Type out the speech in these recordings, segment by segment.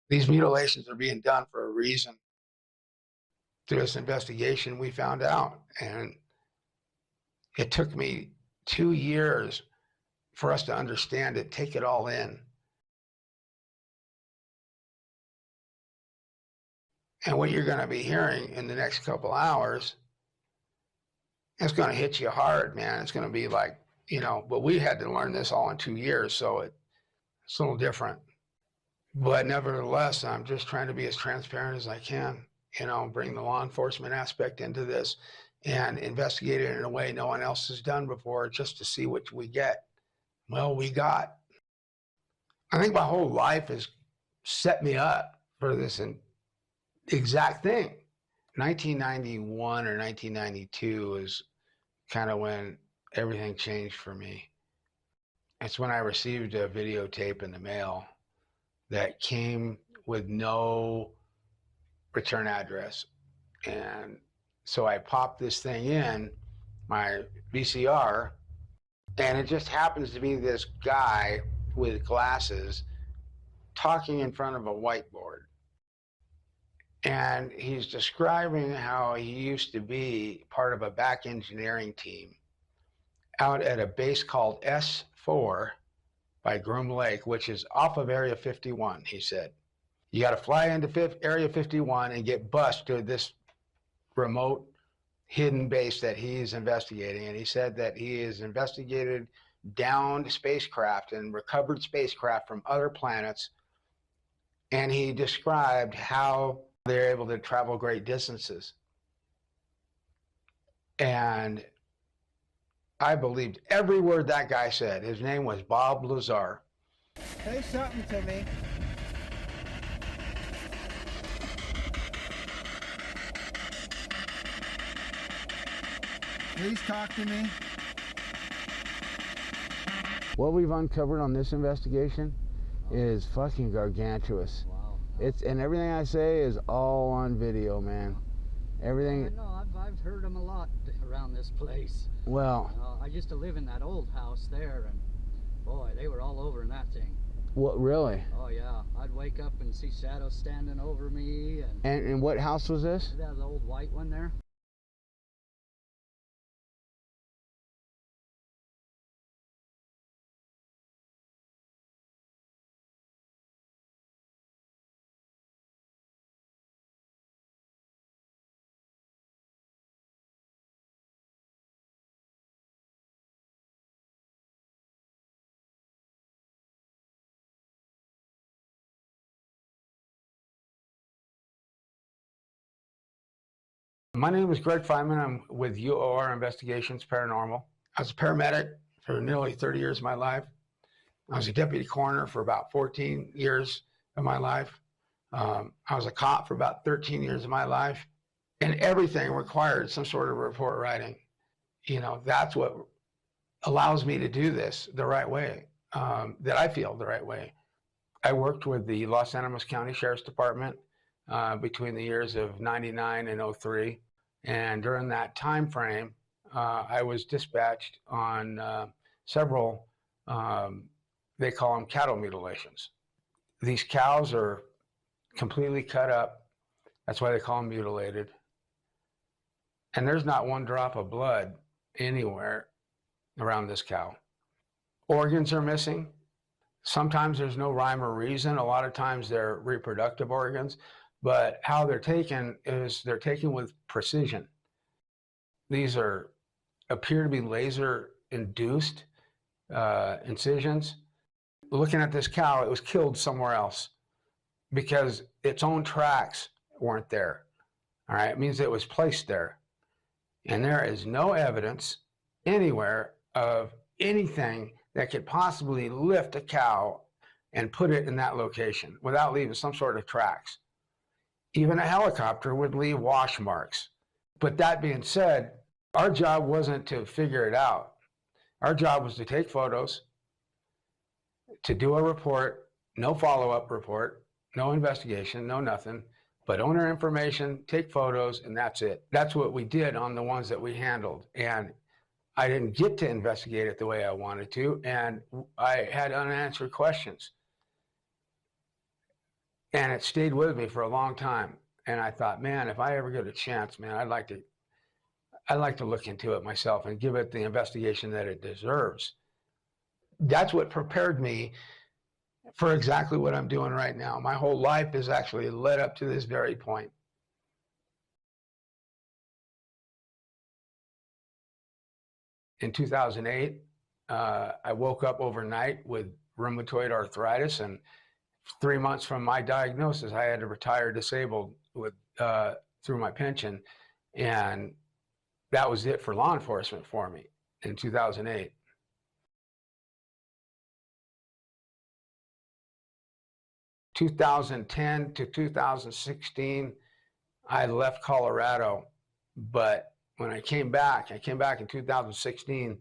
These mutilations are being done for a reason. Through this investigation, we found out, and it took me 2 years for us to understand it, take it all in. And what you're going to be hearing in the next couple hours, it's going to hit you hard, man. It's going to be like, but we had to learn this all in 2 years, so it's a little different. But nevertheless, I'm just trying to be as transparent as I can, bring the law enforcement aspect into this and investigate it in a way no one else has done before, just to see what we get. Well, we got. I think my whole life has set me up for this exact thing. 1991 or 1992 is kind of when everything changed for me. It's when I received a videotape in the mail that came with no return address. And so I popped this thing in, my VCR, and it just happens to be this guy with glasses talking in front of a whiteboard. And he's describing how he used to be part of a back engineering team out at a base called S4 by Groom Lake, which is off of Area 51, he said. You got to fly into Area 51 and get bused to this remote hidden base that he's investigating. And he said that he has investigated downed spacecraft and recovered spacecraft from other planets. And he described how they're able to travel great distances. And I believed every word that guy said. His name was Bob Lazar. Say something to me. Please talk to me. What we've uncovered on this investigation is fucking gargantuous. Wow. And everything I say is all on video, man. Everything. No, I've heard them a lot around this place. Well, I used to live in that old house there, and boy, they were all over in that thing. what really? Oh yeah, I'd wake up and see shadows standing over me. And what house was this? That was the old white one there. My name is Greg Feynman. I'm with UOR Investigations Paranormal. I was a paramedic for nearly 30 years of my life. I was a deputy coroner for about 14 years of my life. I was a cop for about 13 years of my life. And everything required some sort of report writing. You know, that's what allows me to do this the right way, that I feel the right way. I worked with the Los Animas County Sheriff's Department between the years of 99 and 03. And during that time frame, I was dispatched on several, they call them cattle mutilations. These cows are completely cut up. That's why they call them mutilated. And there's not one drop of blood anywhere around this cow. Organs are missing. Sometimes there's no rhyme or reason. A lot of times they're reproductive organs. But how they're taken is they're taken with precision. These appear to be laser-induced incisions. Looking at this cow, it was killed somewhere else because its own tracks weren't there. All right, it means it was placed there. And there is no evidence anywhere of anything that could possibly lift a cow and put it in that location without leaving some sort of tracks. Even a helicopter would leave wash marks. But that being said, our job wasn't to figure it out. Our job was to take photos, to do a report, no follow-up report, no investigation, no nothing, but owner information, take photos, and that's it. That's what we did on the ones that we handled. And I didn't get to investigate it the way I wanted to, and I had unanswered questions. And it stayed with me for a long time. And I thought, man, if I ever get a chance, man, I'd like to look into it myself and give it the investigation that it deserves. That's what prepared me for exactly what I'm doing right now. My whole life is actually led up to this very point. In 2008, I woke up overnight with rheumatoid arthritis, and 3 months from my diagnosis, I had to retire disabled with through my pension, and that was it for law enforcement for me in 2008. Two 2010 to 2016, I left Colorado, but when I came back in 2016,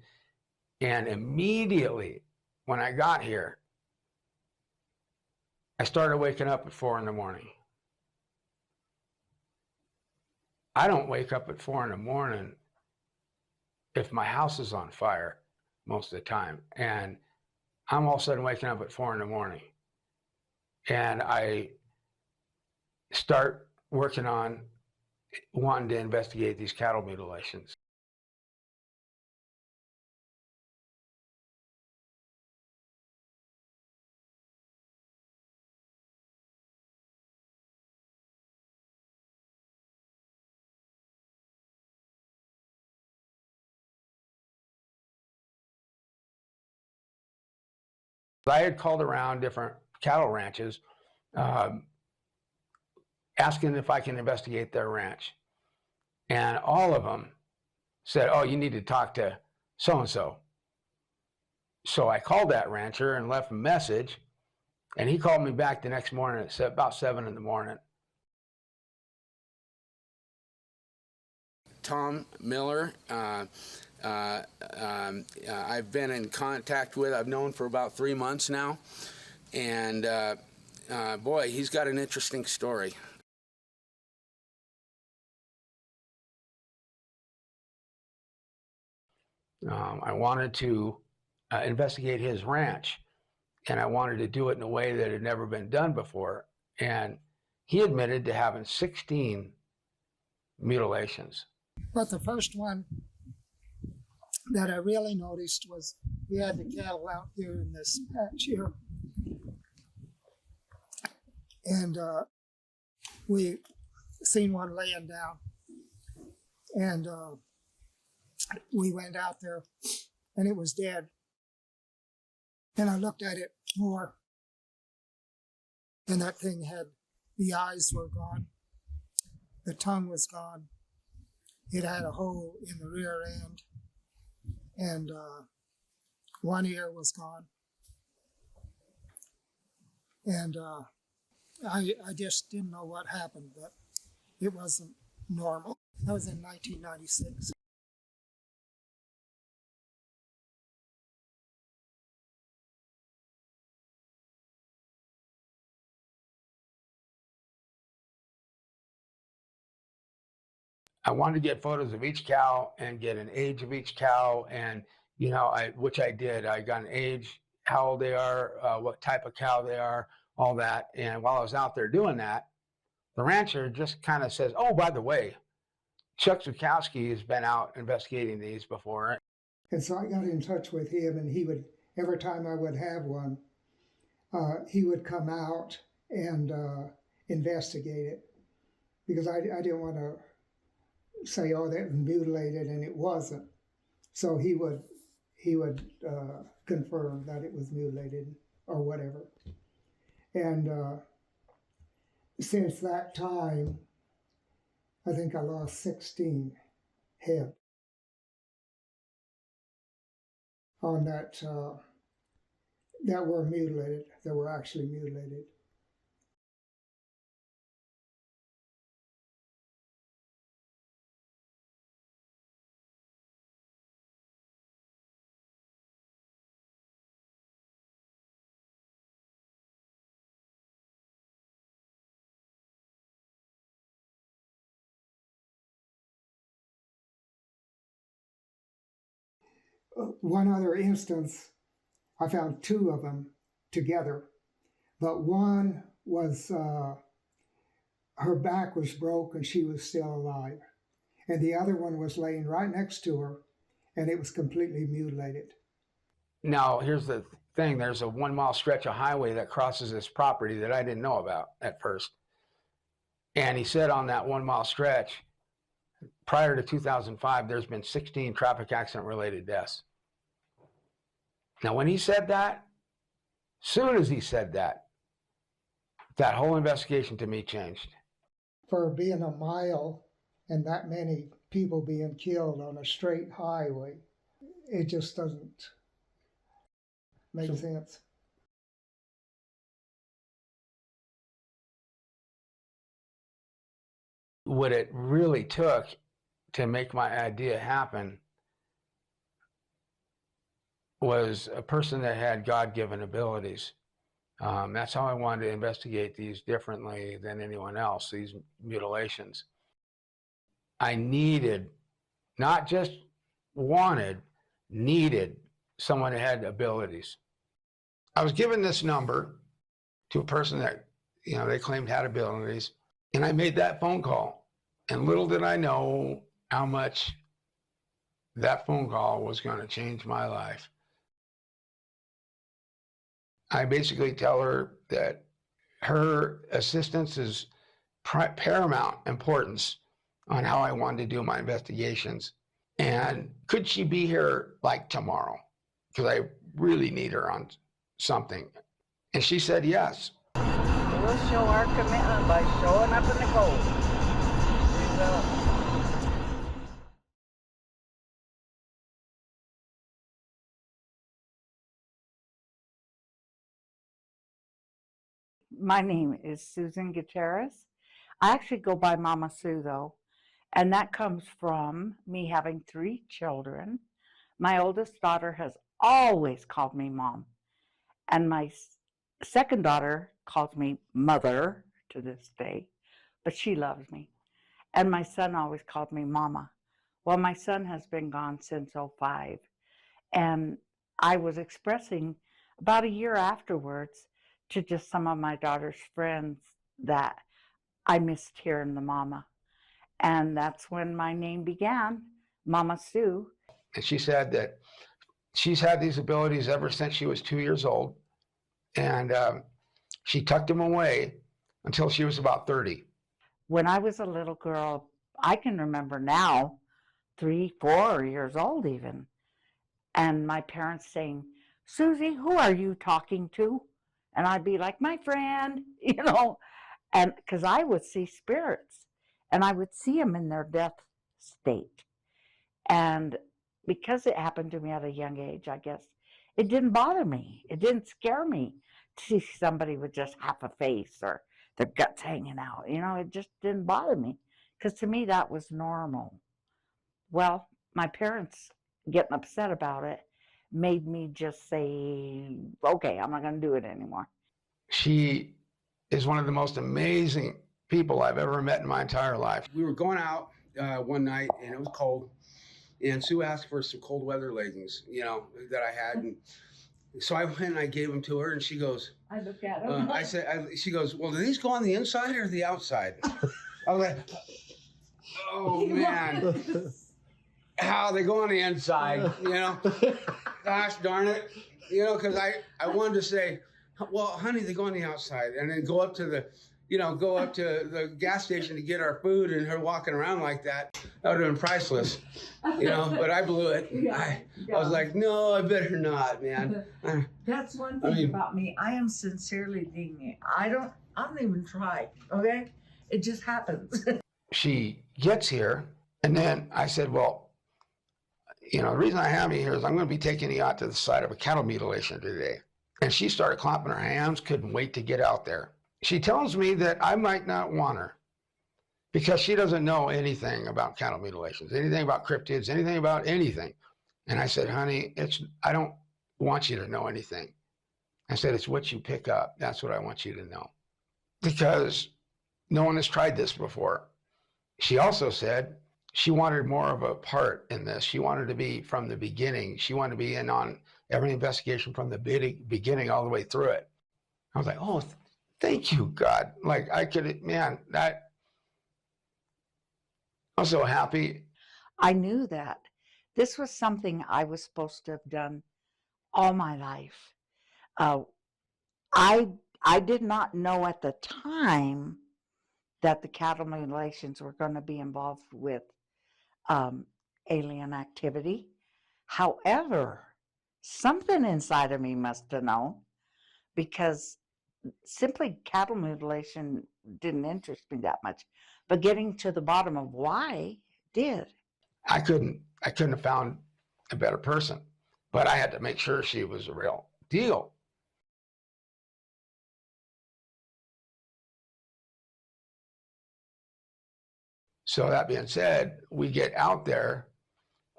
and immediately when I got here, I started waking up at 4 in the morning. I don't wake up at 4 in the morning if my house is on fire most of the time. And I'm all of a sudden waking up at 4 in the morning. And I start working on wanting to investigate these cattle mutilations. I had called around different cattle ranches asking if I can investigate their ranch. And all of them said, oh, you need to talk to so-and-so. So I called that rancher and left a message, and he called me back the next morning at about 7 in the morning. Tom Miller, I've been in contact with, I've known for about 3 months now, and boy, he's got an interesting story. I wanted to investigate his ranch, and I wanted to do it in a way that had never been done before. And he admitted to having 16 mutilations. But the first one that I really noticed was we had the cattle out here in this patch here. And we seen one laying down. And we went out there and it was dead. And I looked at it more. And that thing had, the eyes were gone. The tongue was gone. It had a hole in the rear end. And one ear was gone. And I just didn't know what happened, but it wasn't normal. That was in 1996. I wanted to get photos of each cow and get an age of each cow, and which I did. I got an age, how old they are, what type of cow they are, all that. And while I was out there doing that, the rancher just kind of says, "Oh, by the way, Chuck Zukowski has been out investigating these before." And so I got in touch with him, and he would, every time I would have one, he would come out and investigate it, because I didn't want to say, oh, that was mutilated, and it wasn't. So he would confirm that it was mutilated or whatever. And since that time, I think I lost 16 head on that that were mutilated, that were actually mutilated. One other instance, I found two of them together, but one was her back was broke and she was still alive. And the other one was laying right next to her and it was completely mutilated. Now, here's the thing. There's a 1 mile stretch of highway that crosses this property that I didn't know about at first. And he said on that 1 mile stretch, prior to 2005, there's been 16 traffic accident related deaths. Now, when he said that, soon as he said that, that whole investigation to me changed. For being a mile and that many people being killed on a straight highway, it just doesn't make sense. What it really took to make my idea happen was a person that had God-given abilities. That's how I wanted to investigate these differently than anyone else, these mutilations. I needed, not just wanted, needed someone who had abilities. I was given this number to a person that, they claimed had abilities, and I made that phone call. And little did I know how much that phone call was going to change my life. I basically tell her that her assistance is paramount importance on how I wanted to do my investigations. And could she be here like tomorrow? Because I really need her on something. And she said yes. We'll show our commitment by showing up in the cold. We will. My name is Susan Gutierrez. I actually go by Mama Sue though, and that comes from me having 3 children. My oldest daughter has always called me Mom, and my second daughter calls me Mother to this day, but she loves me. And my son always called me Mama. Well, my son has been gone since '05, and I was expressing about a year afterwards to just some of my daughter's friends that I missed hearing the Mama. And that's when my name began, Mama Sue. And she said that she's had these abilities ever since she was 2 years old. And she tucked them away until she was about 30. When I was a little girl, I can remember now, 3, 4 years old even, and my parents saying, Susie, who are you talking to? And I'd be like, my friend, and because I would see spirits and I would see them in their death state. And because it happened to me at a young age, I guess, it didn't bother me. It didn't scare me to see somebody with just half a face or their guts hanging out. It just didn't bother me because to me that was normal. Well, my parents getting upset about it made me just say, okay, I'm not going to do it anymore. She is one of the most amazing people I've ever met in my entire life. We were going out one night and it was cold, and Sue asked for some cold weather leggings, that I had. And so I went and I gave them to her, and she goes, I look at them. She goes, well, do these go on the inside or the outside? I was like, oh man. How they go on the inside, gosh darn it, because I wanted to say, well, honey, they go on the outside, and then go up to the gas station to get our food, and her walking around like that would have been priceless, but I blew it. I was like, no, I better not, man. That's one thing about me. I am sincerely digging. I don't even try, okay? It just happens. She gets here, and then I said, well, the reason I have you here is I'm going to be taking you out to the site of a cattle mutilation today. And she started clapping her hands, couldn't wait to get out there. She tells me that I might not want her because she doesn't know anything about cattle mutilations, anything about cryptids, anything about anything. And I said, honey, I don't want you to know anything. I said, it's what you pick up. That's what I want you to know. Because no one has tried this before. She also said she wanted more of a part in this. She wanted to be from the beginning. She wanted to be in on every investigation from the beginning all the way through it. I was like, oh, thank you, God. Like I could, man, that I'm so happy. I knew that this was something I was supposed to have done all my life. Uh, I I did not know at the time that the cattle mutilations were going to be involved with um, alien activity. However, something inside of me must have known, because simply cattle mutilation didn't interest me that much, but getting to the bottom of why did. I couldn't have found a better person, but I had to make sure she was a real deal. So that being said, we get out there,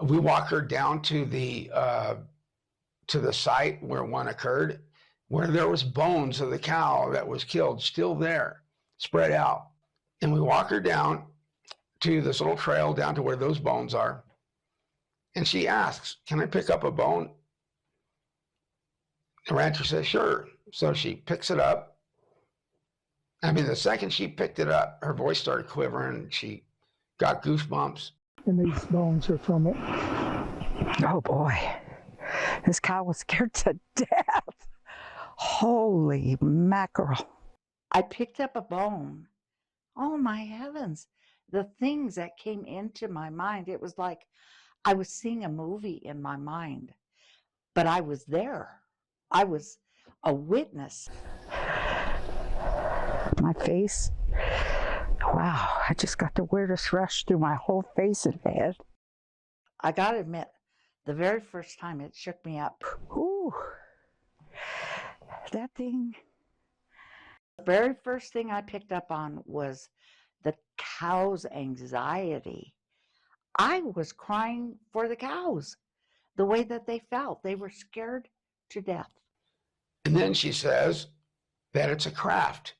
we walk her down to the site where one occurred, where there was bones of the cow that was killed still there, spread out. And we walk her down to this little trail down to where those bones are. And she asks, "Can I pick up a bone?" The rancher says, "Sure." So she picks it up. I mean, the second she picked it up, her voice started quivering. She got goosebumps. And these bones are from it. Oh boy, this cow was scared to death. Holy mackerel. I picked up a bone. Oh my heavens. The things that came into my mind, it was like I was seeing a movie in my mind, but I was there. I was a witness. My face, wow, I just got the weirdest rush through my whole face and head. I gotta admit, the very first time it shook me up. Ooh, that thing. The very first thing I picked up on was the cow's anxiety. I was crying for the cows, the way that they felt. They were scared to death. And then she says that it's a craft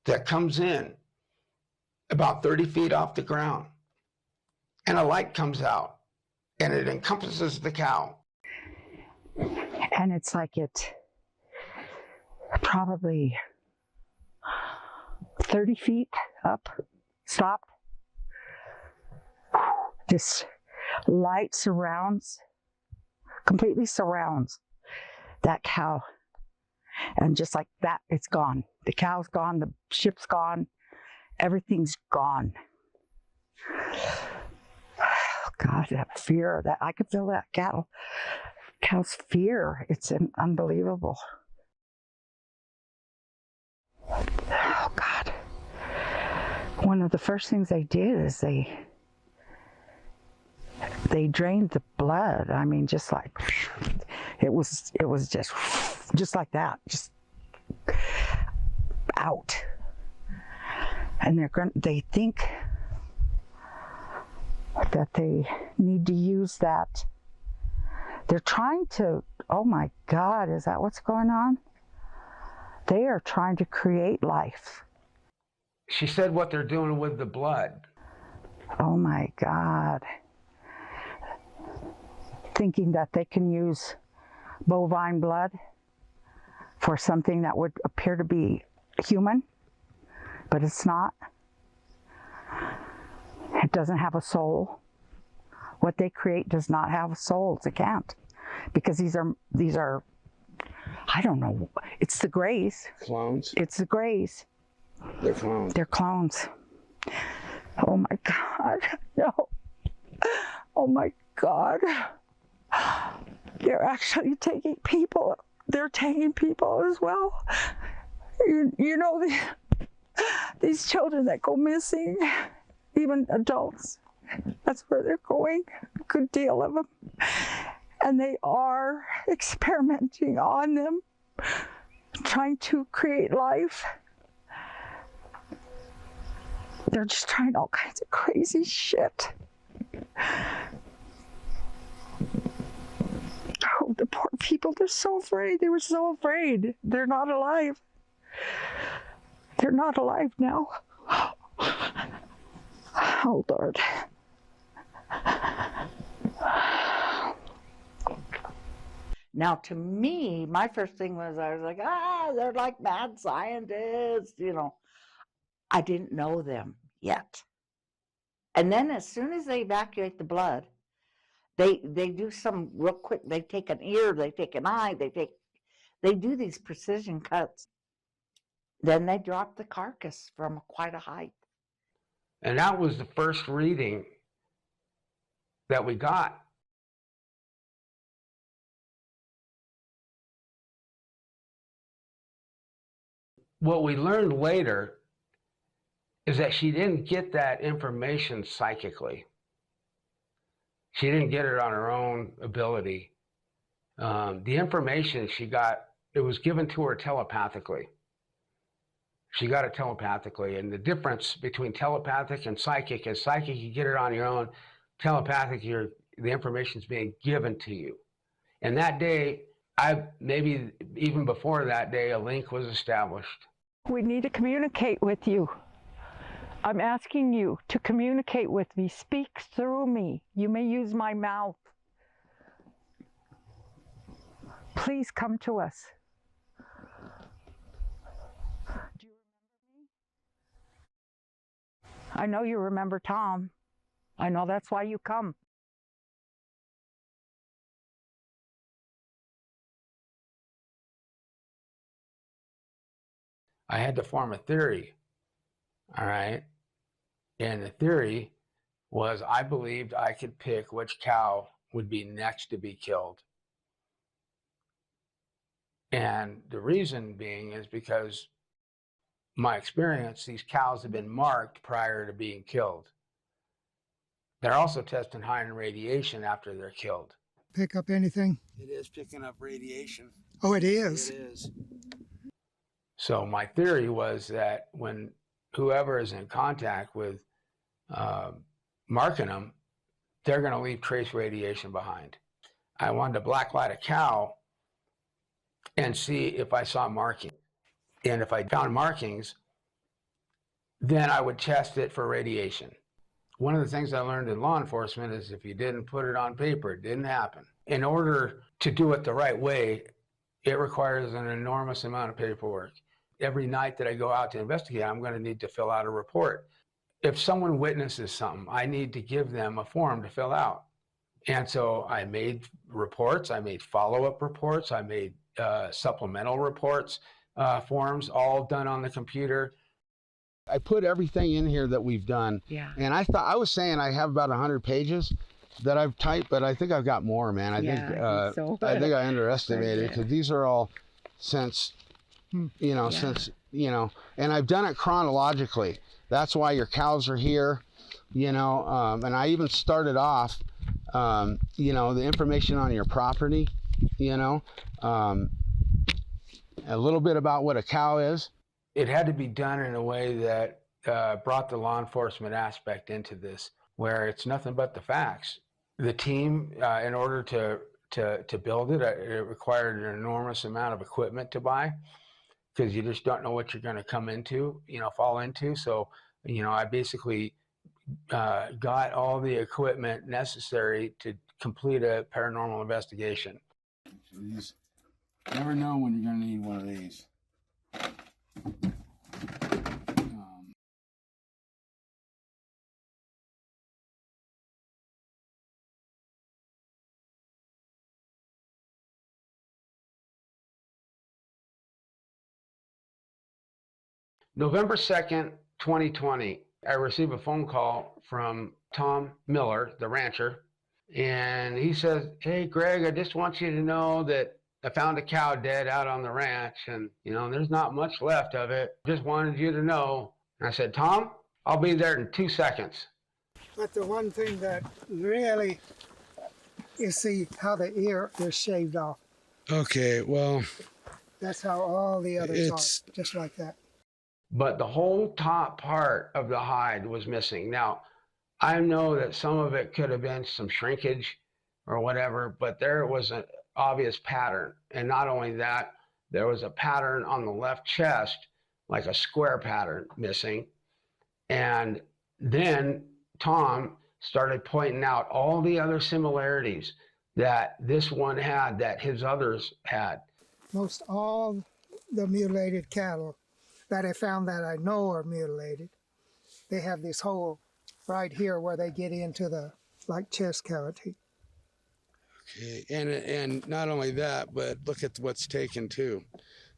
that comes in about 30 feet off the ground, and a light comes out and it encompasses the cow. And it's like it probably 30 feet up, stopped. This light surrounds, completely surrounds that cow. And just like that, it's gone. The cow's gone, the ship's gone, everything's gone. God, that fear, that I could feel that cow's fear. It's unbelievable. Oh God. One of the first things they did is they drained the blood. I mean, just like, it was just like that, just out. And they think that they need to use that. They're trying to, oh my God, is that what's going on? They are trying to create life. She said what they're doing with the blood. Oh my God. Thinking that they can use bovine blood for something that would appear to be human, but it's not. It doesn't have a soul. What they create does not have a soul. It can't, because these are, I don't know. It's the Greys. Clones? It's the Greys. They're clones. They're clones. Oh my God, no. Oh my God. They're actually taking people. They're taking people as well. You know, these children that go missing, even adults, that's where they're going, a good deal of them. And they are experimenting on them, trying to create life. They're just trying all kinds of crazy shit. Oh, the poor people, they're so afraid. They were so afraid. They're not alive. They're not alive now. Oh, Lord. Now, to me, my first thing was I was like, they're like mad scientists, you know. I didn't know them yet. And then as soon as they evacuate the blood, they do some real quick, they take an ear, they take an eye, they do these precision cuts. Then they drop the carcass from quite a height. And that was the first reading that we got. What we learned later is that she didn't get that information psychically. She didn't get it on her own ability. The information she got, it was given to her telepathically. She got it telepathically. And the difference between telepathic and psychic is psychic, you get it on your own. Telepathic, the information's being given to you. And that day, maybe even before that day, a link was established. We need to communicate with you. I'm asking you to communicate with me. Speak through me. You may use my mouth. Please come to us. Do you remember me? I know you remember Tom. I know that's why you come. I had to form a theory, all right? And the theory was I believed I could pick which cow would be next to be killed. And the reason being is because my experience, these cows have been marked prior to being killed. They're also tested high in radiation after they're killed. Pick up anything? It is picking up radiation. Oh, it is? It is. So my theory was that when whoever is in contact with marking them, they're going to leave trace radiation behind. I wanted to blacklight a cow and see if I saw marking. And if I found markings, then I would test it for radiation. One of the things I learned in law enforcement is if you didn't put it on paper, it didn't happen. In order to do it the right way, it requires an enormous amount of paperwork. Every night that I go out to investigate, I'm going to need to fill out a report. If someone witnesses something, I need to give them a form to fill out. And so I made reports, I made follow-up reports, I made supplemental reports, forms, all done on the computer. I put everything in here that we've done. Yeah. And I was saying I have about 100 pages that I've typed, but I think I've got more, man. I think I underestimated because these are all since, since, and I've done it chronologically. That's why your cows are here, and I even started off, the information on your property, a little bit about what a cow is. It had to be done in a way that brought the law enforcement aspect into this, where it's nothing but the facts. The team, in order to build it, it required an enormous amount of equipment to buy, because you just don't know what you're going to come into, fall into. So, I basically got all the equipment necessary to complete a paranormal investigation. You just never know when you're going to need one of these. November 2nd, 2020, I received a phone call from Tom Miller, the rancher, and he says, "Hey, Greg, I just want you to know that I found a cow dead out on the ranch, and, there's not much left of it. Just wanted you to know." And I said, "Tom, I'll be there in 2 seconds." But the one thing that really, you see how the ear is shaved off. Okay, well, That's how all the others are, just like that. but the whole top part of the hide was missing. Now, I know that some of it could have been some shrinkage or whatever, but there was an obvious pattern. And not only that, there was a pattern on the left chest, like a square pattern missing. And then Tom started pointing out all the other similarities that this one had that his others had. Most all the mutilated cattle that I found that I know are mutilated, they have this hole right here where they get into the like chest cavity. Okay, and not only that, but look at what's taken too.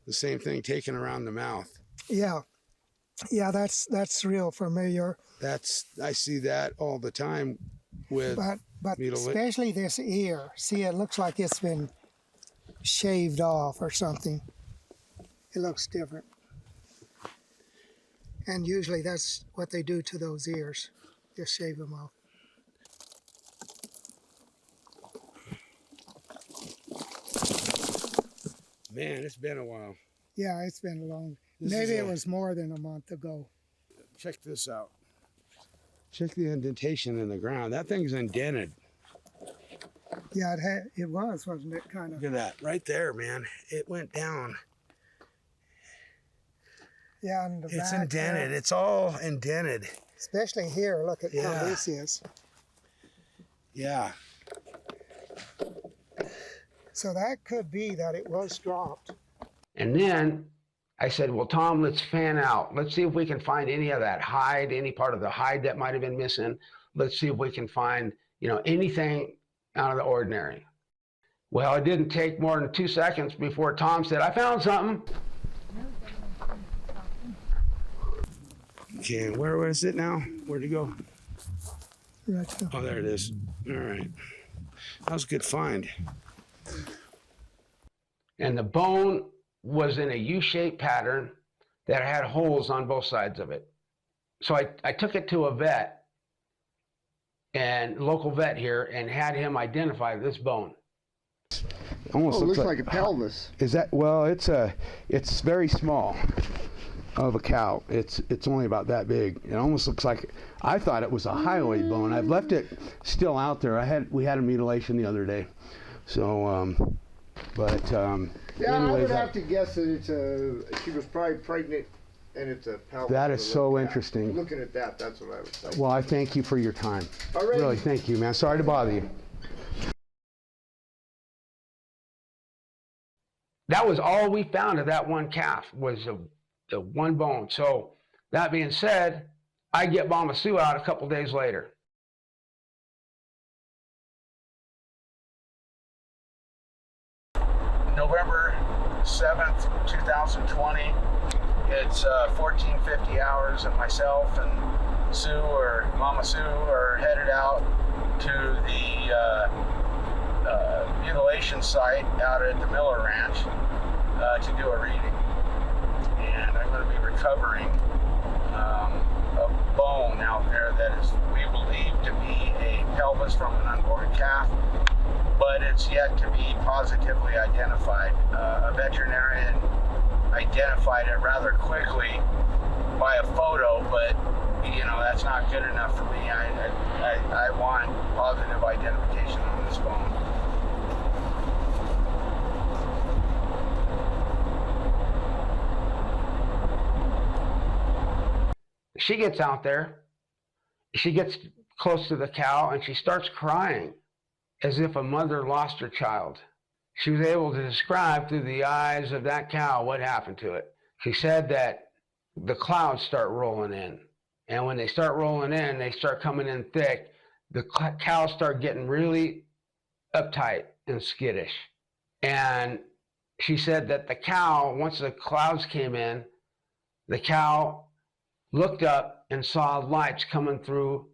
The same thing taken around the mouth. Yeah, yeah, that's real familiar. I see that all the time with But mutilate. especially this ear. See, it looks like it's been shaved off or something. It looks different. And usually that's what they do to those ears. Just shave them off. Man, it's been a while. Yeah, it's been long. This Maybe is it was more than a month ago. Check this out. Check the indentation in the ground. That thing's indented. Yeah, it was, wasn't it? Kind of. Look at that, right there, man. It went down. Yeah, and the It's back, indented. It's all indented. especially here. Look at how Yeah. this is. Yeah. So that could be that it was dropped. And then I said, well, Tom, let's fan out. Let's see if we can find any of that hide, any part of the hide that might have been missing. Let's see if we can find, anything out of the ordinary. Well, it didn't take more than 2 seconds before Tom said, I found something. Okay, where was it now? Where'd it go? Right here. Oh, there it is. All right. That was a good find. And the bone was in a U-shaped pattern that had holes on both sides of it. So I took it to a vet, and local vet here, and had him identify this bone. Almost looks like a pelvis. Is that, well, it's very small of a cow. It's only about that big. It almost looks like, I thought it was a hyoid bone. I've left it still out there. We had a mutilation the other day. So, Yeah, I anyways, would have to guess that she was probably pregnant and it's a pelvis. That is to so look at. interesting. Looking at that, that's what I would say. well, I thank you for your time. All right. Really, thank you, man. Sorry to bother you. That was all we found of that one calf, was the one bone. So that being said, I get Mama Sue out a couple days later. November 7th, 2020. It's 14:50 hours, and myself and Mama Sue are headed out to the mutilation site out at the Miller Ranch to do a reading. And I'm going to be recovering a bone out there that is, we believe, to be a pelvis from an unborn calf, but it's yet to be positively identified. A veterinarian identified it rather quickly by a photo, but that's not good enough for me. I want positive identification on this bone. She gets out there, she gets close to the cow, and she starts crying as if a mother lost her child. She was able to describe through the eyes of that cow what happened to it. She said that the clouds start rolling in, and when they start rolling in, they start coming in thick. The cows start getting really uptight and skittish. And she said that the cow, once the clouds came in, the cow looked up and saw lights coming through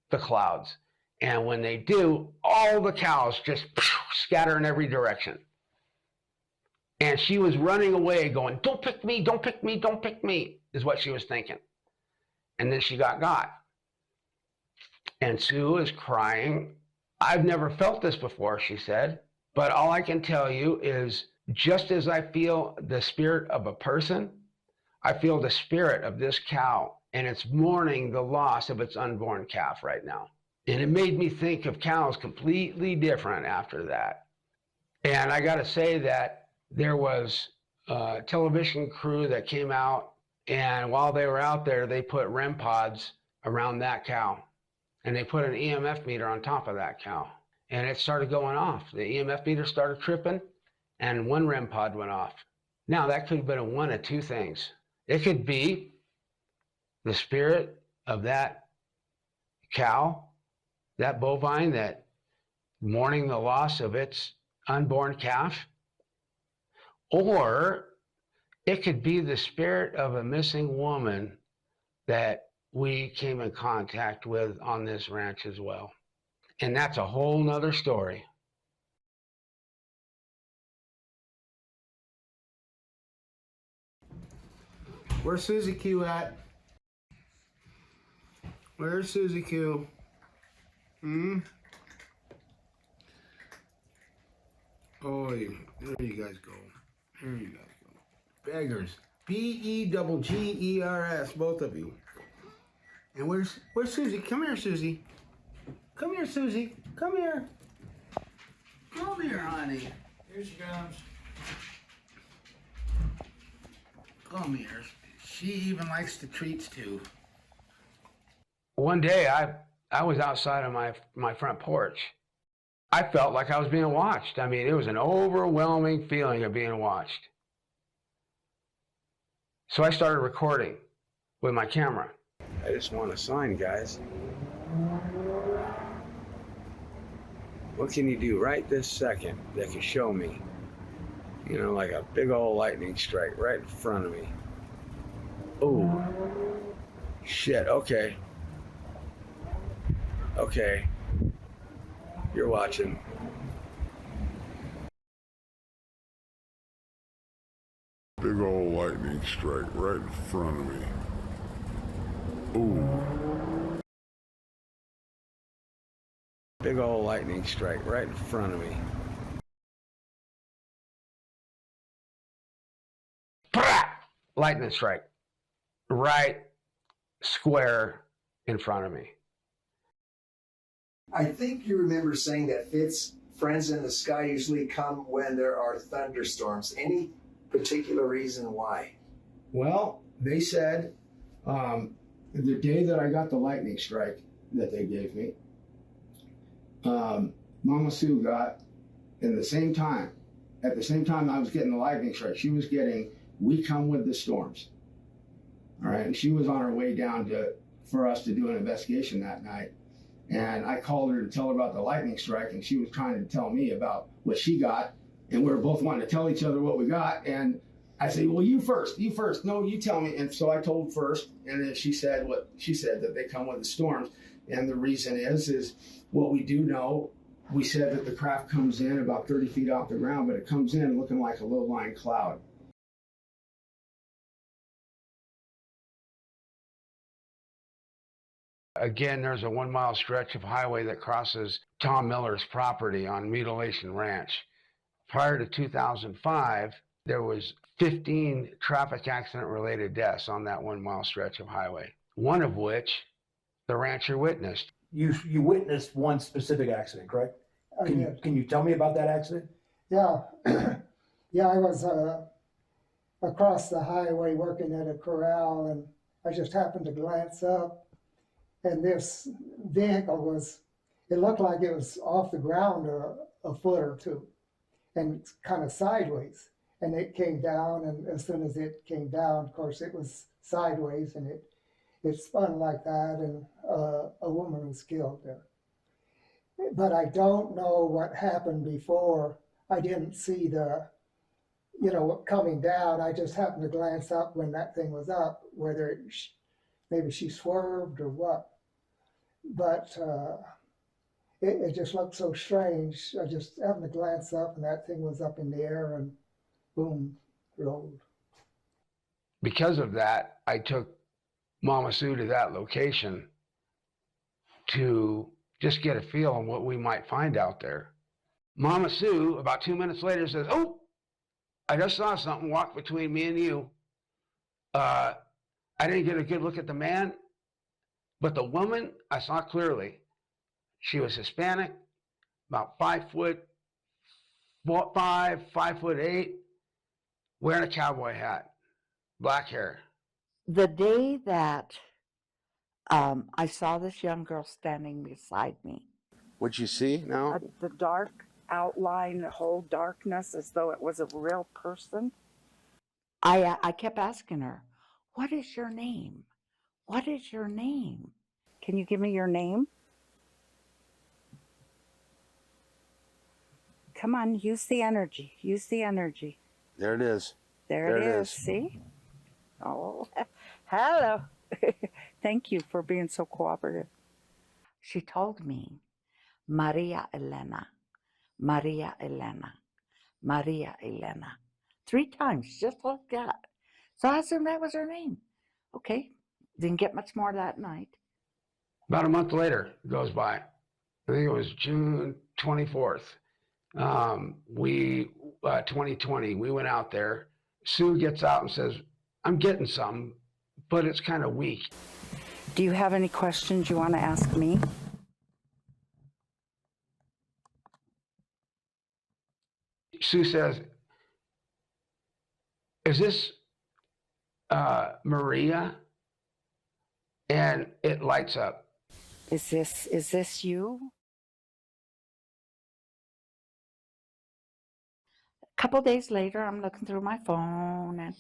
the clouds. And when they do, all the cows just scatter in every direction. And she was running away going, don't pick me, don't pick me, don't pick me, is what she was thinking. And then she got. And Sue is crying. I've never felt this before, she said, but all I can tell you is just as I feel the spirit of a person, I feel the spirit of this cow, and it's mourning the loss of its unborn calf right now. And it made me think of cows completely different after that. And I got to say that there was a television crew that came out, and while they were out there, they put REM pods around that cow, and they put an EMF meter on top of that cow. and it started going off. The EMF meter started tripping, and one REM pod went off. Now, that could have been a one of two things. It could be the spirit of that cow, that bovine, that mourning the loss of its unborn calf, or it could be the spirit of a missing woman that we came in contact with on this ranch as well. And that's a whole nother story. Where's Susie Q at? Where's Susie Q? Oh, there you guys go. There you guys go. Beggars. Beggers, both of you. And where's Susie? Come here, Susie. Come here, Susie. Come here. Come here, honey. Here she comes. Come here. She even likes the treats too. One day I was outside of my front porch. I felt like I was being watched. I mean, it was an overwhelming feeling of being watched. So I started recording with my camera. I just want a sign, guys. What can you do right this second that can show me? You know, like a big old lightning strike right in front of me. Oh, shit, okay. Okay. You're watching. Big old lightning strike right in front of me. Ooh. Big old lightning strike right in front of me. Lightning strike. Right square in front of me. I think you remember saying that Fitz friends in the sky usually come when there are thunderstorms. Any particular reason why? Well, they said the day that I got the lightning strike that they gave me, Mama Sue got at the same time I was getting the lightning strike, she was getting "We Come With the Storms." All right, and she was on her way down for us to do an investigation that night. And I called her to tell her about the lightning strike, and she was trying to tell me about what she got. And we were both wanting to tell each other what we got. And I said, well, you first. No, you tell me. And so I told first, and then she said what she said, that they come with the storms. And the reason is what we do know. We said that the craft comes in about 30 feet off the ground, but it comes in looking like a low-lying cloud. Again, there's a 1 mile stretch of highway that crosses Tom Miller's property on Mutilation Ranch. Prior to 2005, there was 15 traffic accident related deaths on that 1 mile stretch of highway, one of which the rancher witnessed. You witnessed one specific accident, correct? Can you tell me about that accident? Yeah. Yeah, I was across the highway working at a corral, and I just happened to glance up, and this vehicle it looked like it was off the ground a foot or two, and kind of sideways. And it came down, and as soon as it came down, of course, it was sideways, and it spun like that, and a woman was killed there. But I don't know what happened before. I didn't see coming down. I just happened to glance up when that thing was up, whether maybe she swerved or what. But it just looked so strange. I just happened to glance up, and that thing was up in the air, and boom, rolled. Because of that, I took Mama Sue to that location to just get a feel on what we might find out there. Mama Sue, about 2 minutes later, says, "Oh, I just saw something walk between me and you. I didn't get a good look at the man, but the woman I saw clearly. She was Hispanic, about 5'5", 5'8", wearing a cowboy hat, black hair." The day that I saw this young girl standing beside me, What'd you see now? The dark outline, the whole darkness, as though it was a real person. I kept asking her, "What is your name? What is your name?" Can you give me your name? Come on, use the energy. Use the energy. There it is. There it is. See? Oh, hello. Thank you for being so cooperative. She told me, Maria Elena, Maria Elena, Maria Elena. 3 times, just like that. So I assumed that was her name. Okay, didn't get much more that night. About a month later goes by. I think it was June 24th. 2020, we went out there. Sue gets out and says, I'm getting something, but it's kind of weak. Do you have any questions you want to ask me? Sue says, is this Maria? And it lights up. Is this you? A couple days later, I'm looking through my phone and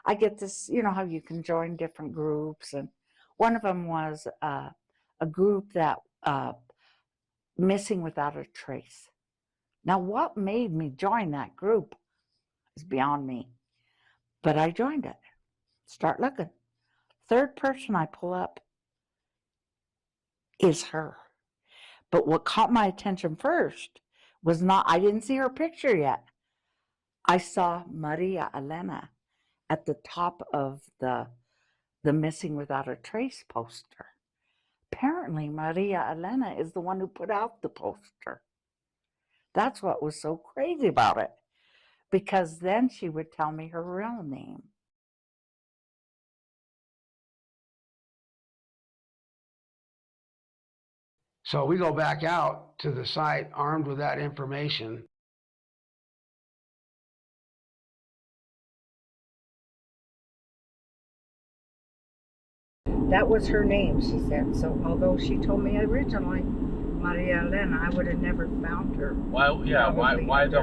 I get this, you know how you can join different groups. And one of them was a group that missing without a trace. Now, what made me join that group is beyond me. But I joined it. Start looking. 3rd person I pull up is her. But what caught my attention first was not, I didn't see her picture yet. I saw Maria Elena at the top of the Missing Without a Trace poster. Apparently, Maria Elena is the one who put out the poster. That's what was so crazy about it, because then she would tell me her real name. So we go back out to the site armed with that information. That was her name, she said. So although she told me originally Maria Elena, I would have never found her. Why the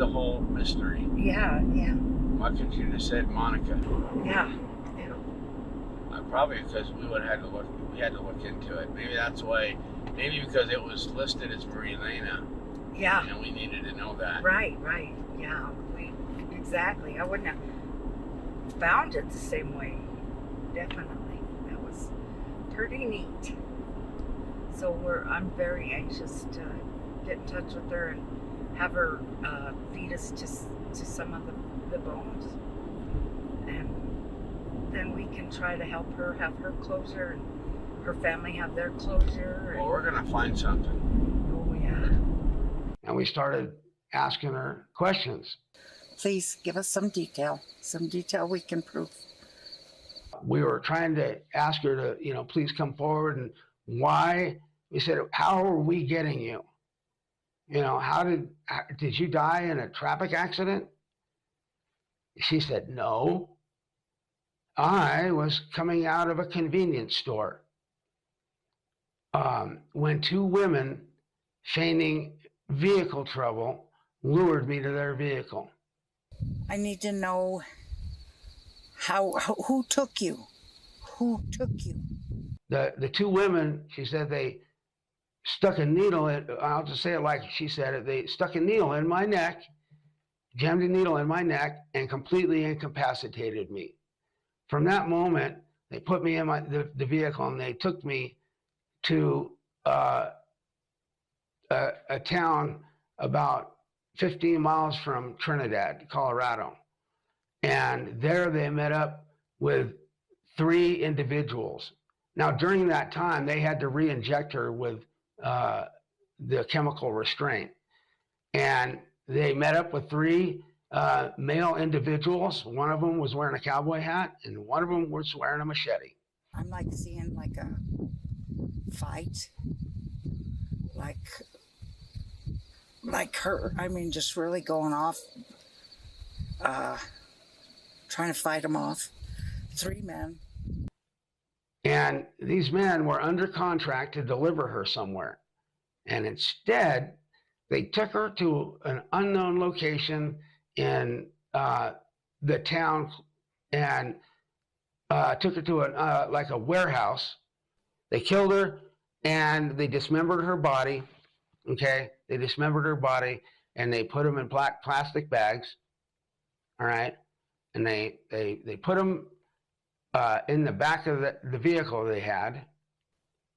whole mystery? Yeah. Why couldn't you just said Monica? Yeah. Probably because we had to look into it. Maybe that's why. Maybe because it was listed as Maria Elena. Yeah. And we needed to know that. Right. Yeah. Exactly. I wouldn't have found it the same way. Definitely. That was pretty neat. So I'm very anxious to get in touch with her and have her feed us to some of the bones, and then we can try to help her have her closure and her family have their closure. Well, we're gonna find something. Oh yeah. And we started asking her questions. Please give us some detail we can prove. We were trying to ask her to, please come forward, and why. We said, how are we getting you? How did you die in a traffic accident? She said, no. I was coming out of a convenience store when 2 women feigning vehicle trouble lured me to their vehicle. I need to know who took you? Who took you? The 2 women, she said, they stuck a needle in, I'll just say it like she said it, they stuck a needle in my neck, jammed a needle in my neck, and completely incapacitated me. From that moment, they put me in the vehicle and they took me to a town about 15 miles from Trinidad, Colorado. And there they met up with 3 individuals. Now, during that time, they had to re-inject her with the chemical restraint. And they met up with 3 male individuals. One of them was wearing a cowboy hat, and one of them was wearing a machete. I'm like seeing like a fight, like her. I mean, just really going off, trying to fight them off. 3 men. And these men were under contract to deliver her somewhere. And instead, they took her to an unknown location in the town and took her to like a warehouse. They killed her and they dismembered her body. Okay, they dismembered her body and they put them in black plastic bags. All right, and they put them in the back of the vehicle they had.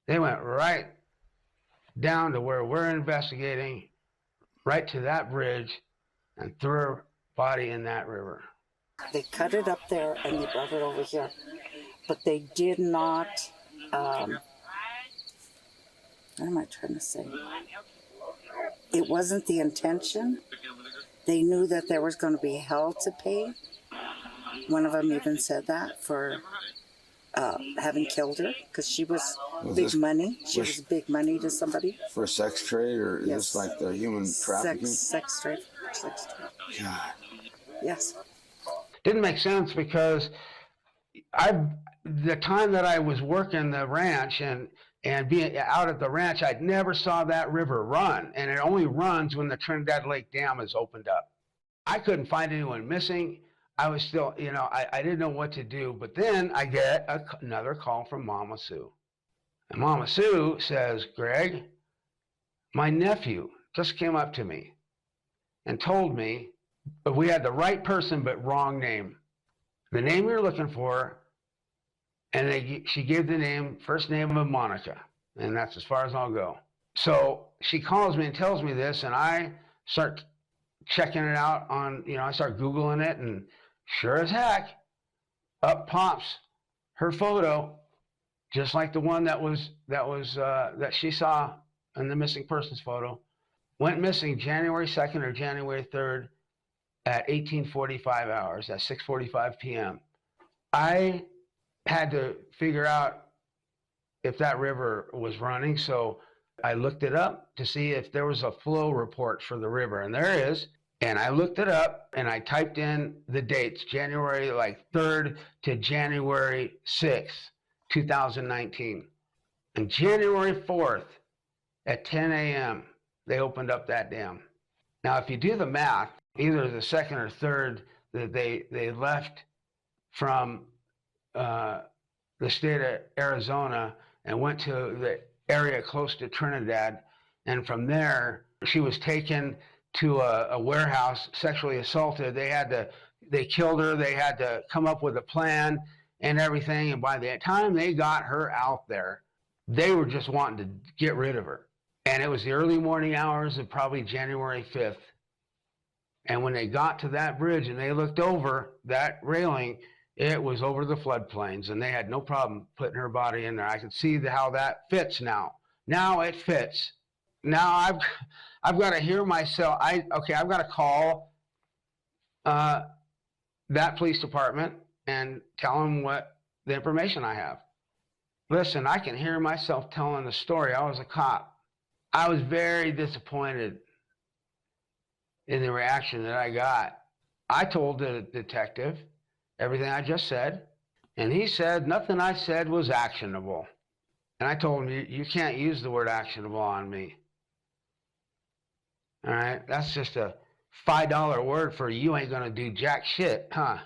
They went right down to where we're investigating, right to that bridge, and threw her body in that river. They cut it up there and they brought it over here. But they did not, what am I trying to say? It wasn't the intention. They knew that there was going to be hell to pay. One of them even said that for having killed her, because she was big money. She was big money to somebody. For sex trade, or Yes. just like the human trafficking? Sex trade. God. Yes. Didn't make sense because the time that I was working the ranch and being out at the ranch, I never saw that river run, and it only runs when the Trinidad Lake Dam is opened up. I couldn't find anyone missing. I was still, I didn't know what to do. But then I get another call from Mama Sue. And Mama Sue says, Greg, my nephew just came up to me and told me that we had the right person but wrong name. The name you're looking for, and she gave the first name of Monica. And that's as far as I'll go. So she calls me and tells me this, and I start checking it out on, I start Googling it, and sure as heck, up pops her photo, just like the one that she saw in the missing persons photo. Went missing January 2nd or January 3rd at 18:45 hours, at 6:45 p.m. I had to figure out if that river was running, so I looked it up to see if there was a flow report for the river, and there is. And I looked it up and I typed in the dates, January 3rd to January 6th, 2019. And January 4th at 10 a.m., they opened up that dam. Now, if you do the math, either the 2nd or 3rd that they left from the state of Arizona and went to the area close to Trinidad. And from there, she was taken to a warehouse, sexually assaulted. They killed her. They had to come up with a plan and everything. And by the time they got her out there, they were just wanting to get rid of her. And it was the early morning hours of probably January 5th. And when they got to that bridge and they looked over that railing, it was over the floodplains, and they had no problem putting her body in there. I can see how that fits now. Now it fits. Now I've got to hear myself. I've got to call that police department and tell them what the information I have. Listen, I can hear myself telling the story. I was a cop. I was very disappointed in the reaction that I got. I told the detective everything I just said, and he said nothing I said was actionable. And I told him, you can't use the word actionable on me. All right, that's just a $5 word for you ain't gonna do jack shit, huh?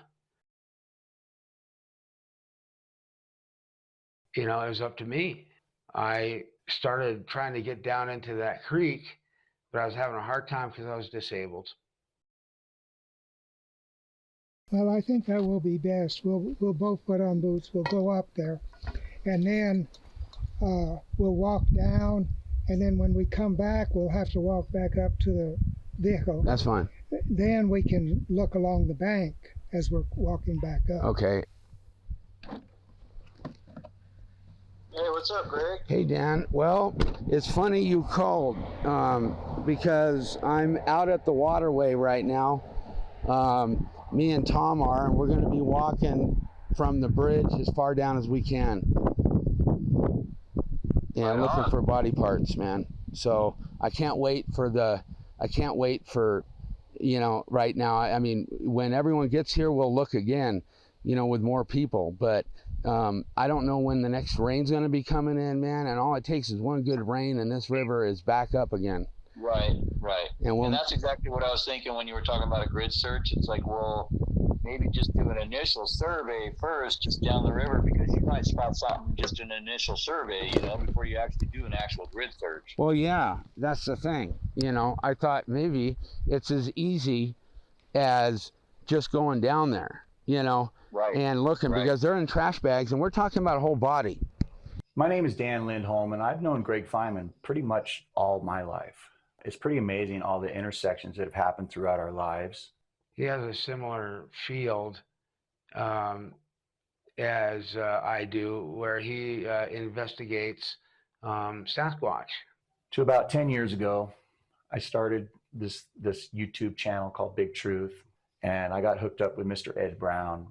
It was up to me. I started trying to get down into that creek, but I was having a hard time because I was disabled. Well, I think that will be best. We'll both put on boots. We'll go up there, and then we'll walk down. And then when we come back, we'll have to walk back up to the vehicle. That's fine. Then we can look along the bank as we're walking back up. Okay. Hey, what's up, Greg? Hey, Dan. Well, it's funny you called because I'm out at the waterway right now. Me and Tom are, and we're going to be walking from the bridge as far down as we can. Yeah, Right looking on. for body parts, man. So I can't wait for right now. I mean, when everyone gets here, we'll look again, with more people. But I don't know when the next rain's going to be coming in, man. And all it takes is one good rain, and this river is back up again. Right, right. And that's exactly what I was thinking when you were talking about a grid search. It's like, well, maybe just do an initial survey first, just down the river, because you might spot something just an initial survey, before you actually do an actual grid search. Well, yeah, that's the thing. I thought maybe it's as easy as just going down there, right, and looking, because they're in trash bags, and we're talking about a whole body. My name is Dan Lindholm, and I've known Greg Feynman pretty much all my life. It's pretty amazing all the intersections that have happened throughout our lives. He has a similar field as I do, where he investigates Sasquatch. So about 10 years ago, I started this YouTube channel called Big Truth, and I got hooked up with Mr. Ed Brown.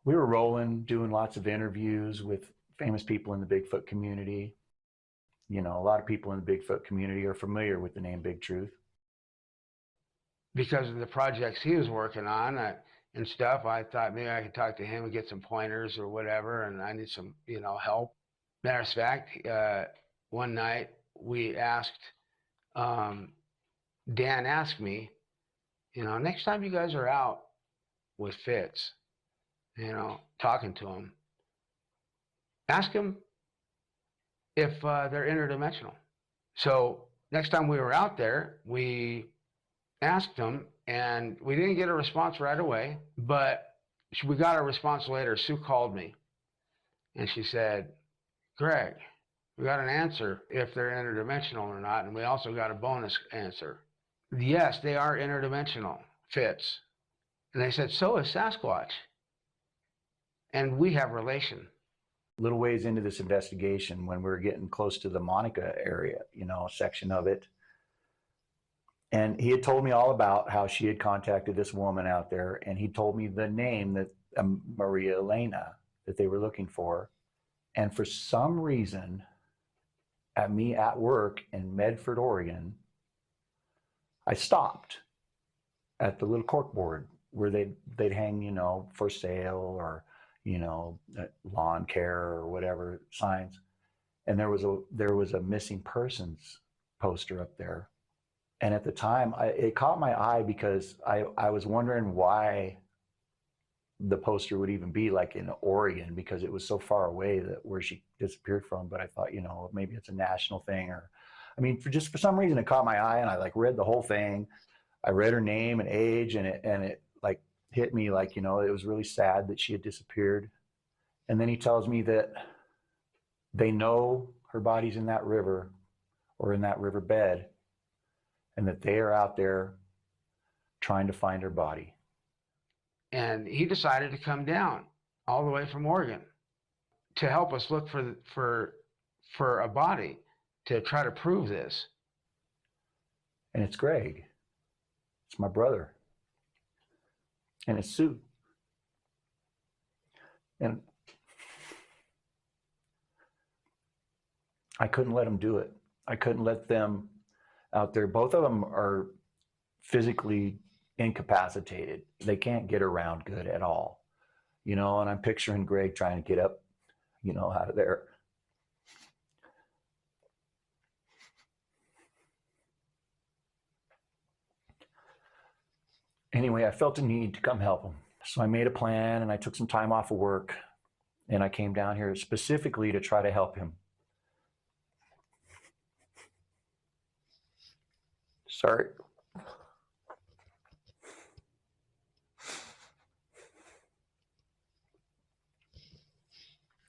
We were rolling, doing lots of interviews with famous people in the Bigfoot community. A lot of people in the Bigfoot community are familiar with the name Big Truth. Because of the projects he was working on and stuff, I thought maybe I could talk to him and get some pointers or whatever, and I need some, help. Matter of fact, one night we asked, Dan asked me, next time you guys are out with Fitz, talking to him, ask him if they're interdimensional. So next time we were out there, we asked them, and we didn't get a response right away, but we got a response later. Sue called me, and she said, Greg, we got an answer if they're interdimensional or not, and we also got a bonus answer. Yes, they are interdimensional, Fitz. And they said, so is Sasquatch. And we have relation. Little ways into this investigation, when we were getting close to the Monica area, a section of it, and he had told me all about how she had contacted this woman out there, and he told me the name that Maria Elena that they were looking for. And for some reason, at work in Medford, Oregon, I stopped at the little corkboard where they'd hang, for sale or lawn care or whatever signs, and there was a missing persons poster up there. And at the time, it caught my eye because I was wondering why the poster would even be like in Oregon, because it was so far away where she disappeared from. But I thought, maybe it's a national thing, or, for some reason it caught my eye, and I read the whole thing. I read her name and age, and it hit me it was really sad that she had disappeared. And then he tells me that they know her body's in that river or in that riverbed, and that they are out there trying to find her body. And he decided to come down all the way from Oregon to help us look for a body to try to prove this. And it's Greg. It's my brother. And it's Sue. And I couldn't let them do it. I couldn't let them out there. Both of them are physically incapacitated. They can't get around good at all. And I'm picturing Greg trying to get up, out of there. Anyway, I felt a need to come help him. So I made a plan, and I took some time off of work, and I came down here specifically to try to help him. Sorry.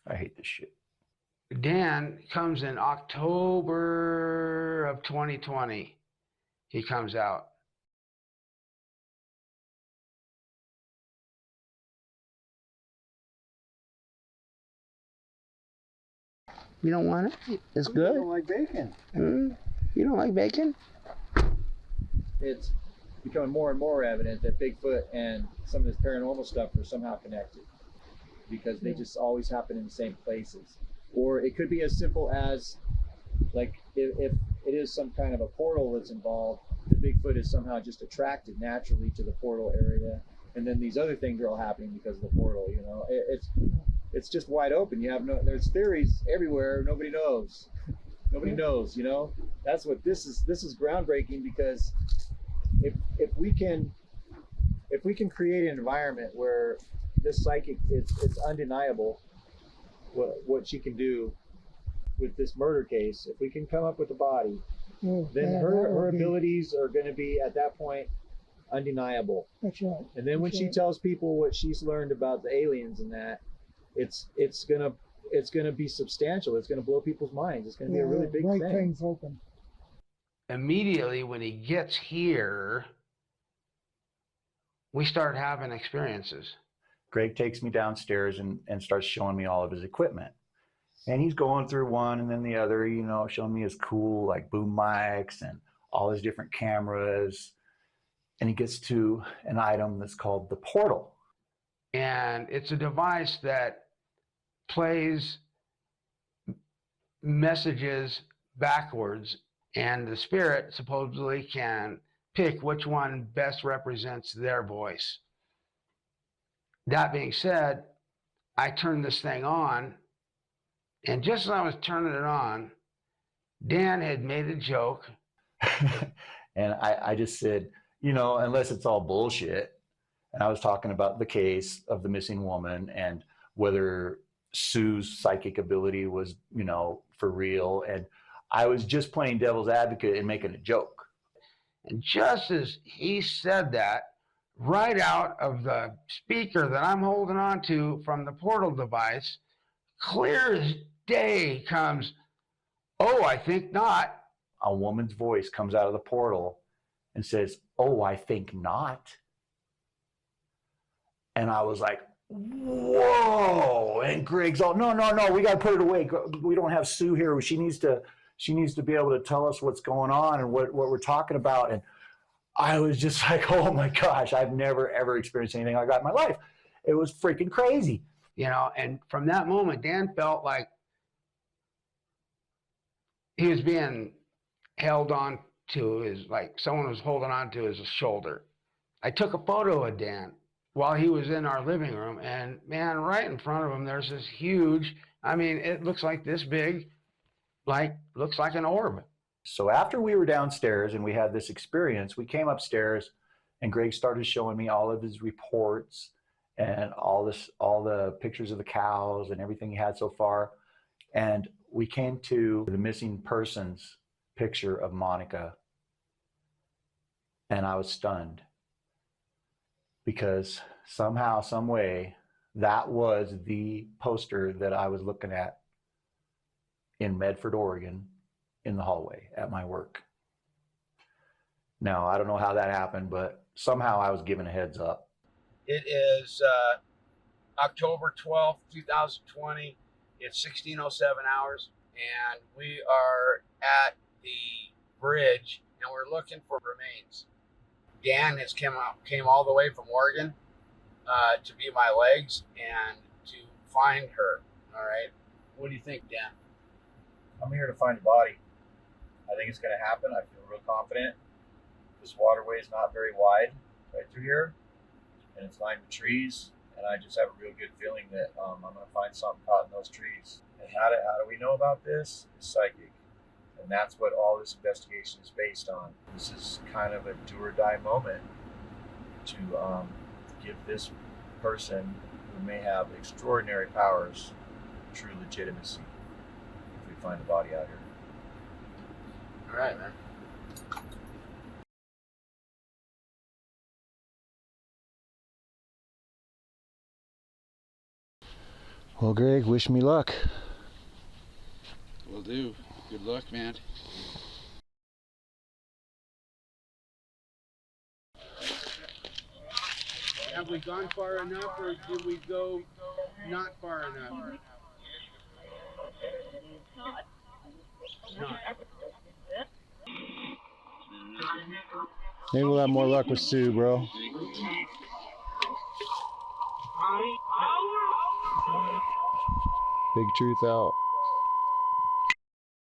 I hate this shit. Dan comes in October of 2020. He comes out. You don't want it? It's good. I don't like bacon. You don't like bacon? It's becoming more and more evident that Bigfoot and some of this paranormal stuff are somehow connected, because they just always happen in the same places. Or it could be as simple as, like, if it is some kind of a portal that's involved, the Bigfoot is somehow just attracted naturally to the portal area and then these other things are all happening because of the portal. You know, it's just wide open. You have there's theories everywhere. Nobody knows. Nobody knows. You know, that's what this is. This is groundbreaking because if we can create an environment where this psychic, it's undeniable what she can do with this murder case. If we can come up with a body, then her abilities are going to be at that point undeniable. That's right. And then when she tells people what she's learned about the aliens and that, it's gonna be substantial. It's gonna blow people's minds. It's gonna be a really big thing. Things open. Immediately when he gets here, we start having experiences. Greg takes me downstairs and starts showing me all of his equipment. And he's going through one and then the other, you know, showing me his cool like boom mics and all his different cameras. And he gets to an item that's called the portal. And it's a device that plays messages backwards, and the spirit supposedly can pick which one best represents their voice. That being said, I turned this thing on, and just as I was turning it on, Dan had made a joke. And I just said, you know, unless it's all bullshit. And I was talking about the case of the missing woman and whether Sue's psychic ability was, you know, for real. And I was just playing devil's advocate and making a joke. And just as he said that, right out of the speaker that I'm holding on to from the portal device, clear as day comes, "Oh, I think not." A woman's voice comes out of the portal and says, "Oh, I think not." And I was like, whoa. And Greg's all, no, we got to put it away. We don't have Sue here. She needs to be able to tell us what's going on and what we're talking about. And I was just like, oh my gosh, I've never, ever experienced anything like that in my life. It was freaking crazy. You know, and from that moment, Dan felt like he was being held on to his, like someone was holding on to his shoulder. I took a photo of Dan while he was in our living room, and man, right in front of him, there's this huge, I mean, it looks like this big, like, looks like an orb. So after we were downstairs and we had this experience, we came upstairs and Greg started showing me all of his reports and all the pictures of the cows and everything he had so far. And we came to the missing persons picture of Monica. And I was stunned because somehow, some way, that was the poster that I was looking at in Medford, Oregon, in the hallway at my work. Now, I don't know how that happened, but somehow I was given a heads up. It is October 12th, 2020. It's 16:07 hours, and we are at the bridge, and we're looking for remains. Dan has came all the way from Oregon to be my legs and to find her. All right. What do you think, Dan? I'm here to find a body. I think it's going to happen. I feel real confident. This waterway is not very wide right through here, and it's lined with trees. And I just have a real good feeling that I'm going to find something caught in those trees. And how do we know about this? It's psychic. And that's what all this investigation is based on. This is kind of a do or die moment to give this person who may have extraordinary powers true legitimacy if we find a body out here. All right, man. Well, Greg, wish me luck. Will do. Good luck, man. Have we gone far enough, or did we go not far enough? Not. Maybe we'll have more luck with Sue, bro. Big truth out.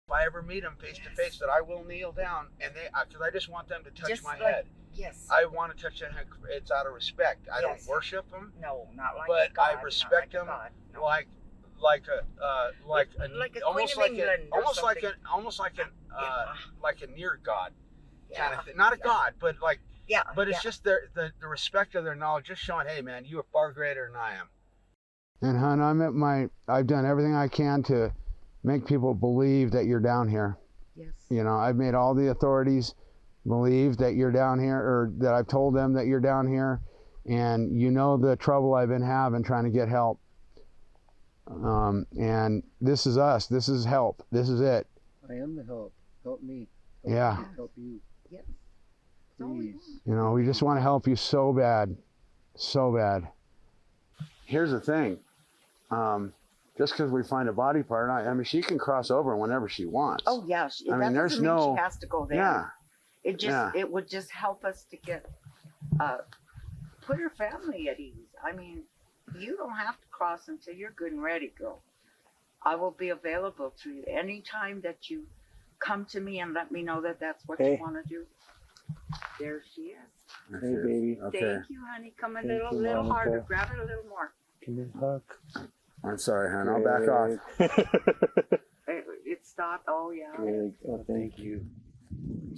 If I ever meet them face to face, that I will kneel down, and because I just want them to touch my head. Yes. I want to touch that hand. It's out of respect. I don't worship him. No, not like but God, I respect him like a almost Queen of like England or something. like a near God kind of thing. Not a God, but like But it's just the respect of their knowledge, just showing, hey man, you are far greater than I am. And hon, I've done everything I can to make people believe that you're down here. Yes. You know, I've made all the authorities believe that you're down here, or that I've told them that you're down here, and you know the trouble I've been having trying to get help. And this is us. This is help. This is it. I am the help. Help me. Yeah. Me. Help you. Yes. Please. You know, we just want to help you so bad. So bad. Here's the thing. Just because we find a body part, I mean, she can cross over whenever she wants. Oh yeah, I mean, there's no. She has to go there. Yeah. It would just help us to get put her family at ease. I mean, you don't have to cross until you're good and ready, girl. I will be available to you anytime that you come to me and let me know that that's what you want to do. There she is. Hey, baby. Okay. Thank you, honey. Come a little harder. Grab it a little more. Give me a hug. I'm sorry, hon. I'll back off. It stopped. Oh yeah. Good. Oh, thank you.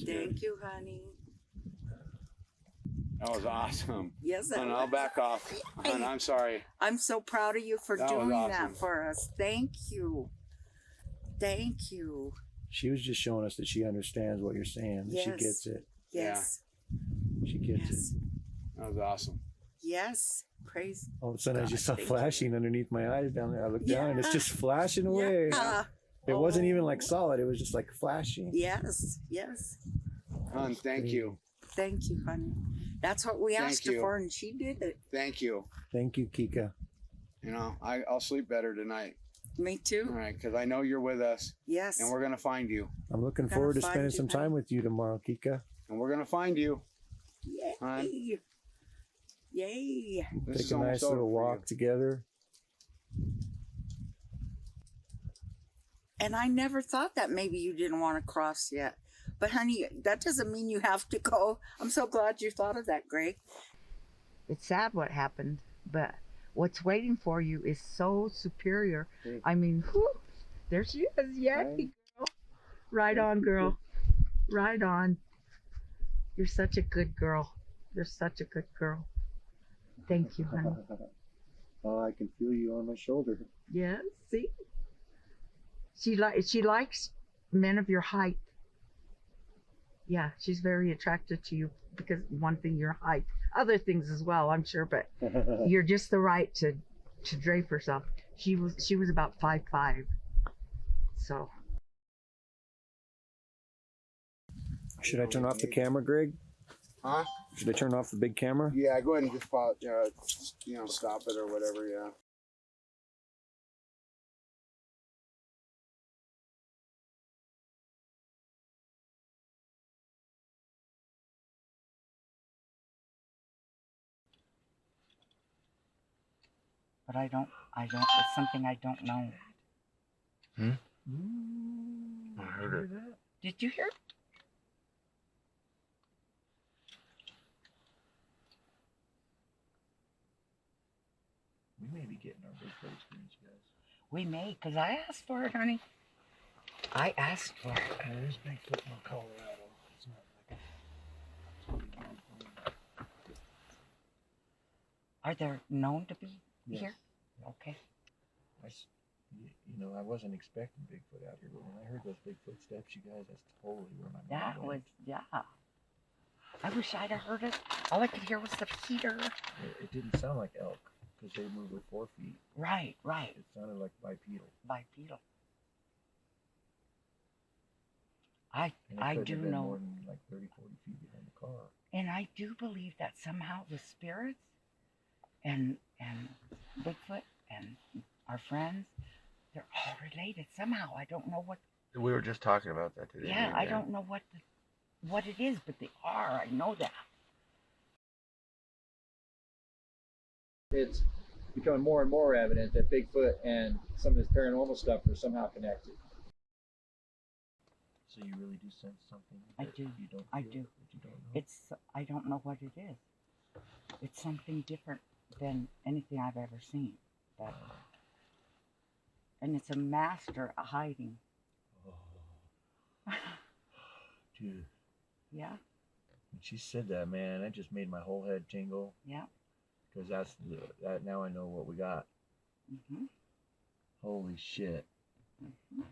Thank you, honey. That was awesome. Yes, Hon, I'll back off. Hon, I'm sorry. I'm so proud of you for That was doing awesome. that for us. Thank you. Thank you. She was just showing us that she understands what you're saying. Yes. She gets it. Yes. She gets it. That was awesome. Yes. Praise. All of a sudden, I just saw thank flashing underneath my eyes down there. I looked down and it's just flashing away. Yeah. It wasn't even like solid. It was just like flashing. Yes. Yes. Hon, thank you. Thank you, honey. That's what we Thank asked her you. for, and she did it. Thank you. Thank you, Kika. You know, I'll sleep better tonight. Me too. All right, because I know you're with us. Yes. And we're going to find you. I'm looking Gonna forward to find spending you, some honey. time with you tomorrow, Kika. And we're going to find you. Hon. Yay. Yay. This Take is a almost nice over little for you. walk together. And I never thought that maybe you didn't want to cross yet. But honey, that doesn't mean you have to go. I'm so glad you thought of that, Greg. It's sad what happened, but what's waiting for you is so superior. I mean, whew, there she is. Yay, girl. Right on, girl. Right on. You're such a good girl. You're such a good girl. Thank you, honey. Oh, I can feel you on my shoulder. Yeah, see? She likes men of your height. Yeah, she's very attracted to you because one thing, your height. Other things as well, I'm sure, but you're just the right to drape herself. She was about 5'5". So. Should I turn off the camera, Greg? Huh? Should I turn off the big camera? Yeah, go ahead and just pause, stop it or whatever, yeah. But I don't, it's something I don't know. I heard it. Did you hear it? We may be getting our Bigfoot experience, guys. We may, because I asked for it, honey. I asked for it. There's Bigfoot in Colorado. It's not like Are there known to be Yes. here? Okay. I wasn't expecting Bigfoot out here, but when I heard those big footsteps, you guys, that's totally where my mind That went. was, yeah. I wish I'd have heard it. All I could hear was the heater. It didn't sound like elk because they move with 4 feet. Right, right. It sounded like bipedal. Bipedal. And it I couldn't do have been know. more than like 30, 40 feet behind the car. And I do believe that somehow the spirits and Bigfoot and our friends, they're all related somehow. I don't know what. We were just talking about that today. Yeah, I don't know what it is, but they are. I know that. It's becoming more and more evident that Bigfoot and some of this paranormal stuff are somehow connected. So you really do sense something? I that do. You don't I feel, do. that you don't know? It's, I don't know what it is. It's something different than anything I've ever seen. But, and it's a master at hiding. Dude. Yeah. When she said that, man, that just made my whole head tingle. Yeah. Because that now I know what we got. Mm-hmm. Holy shit. Mm-hmm.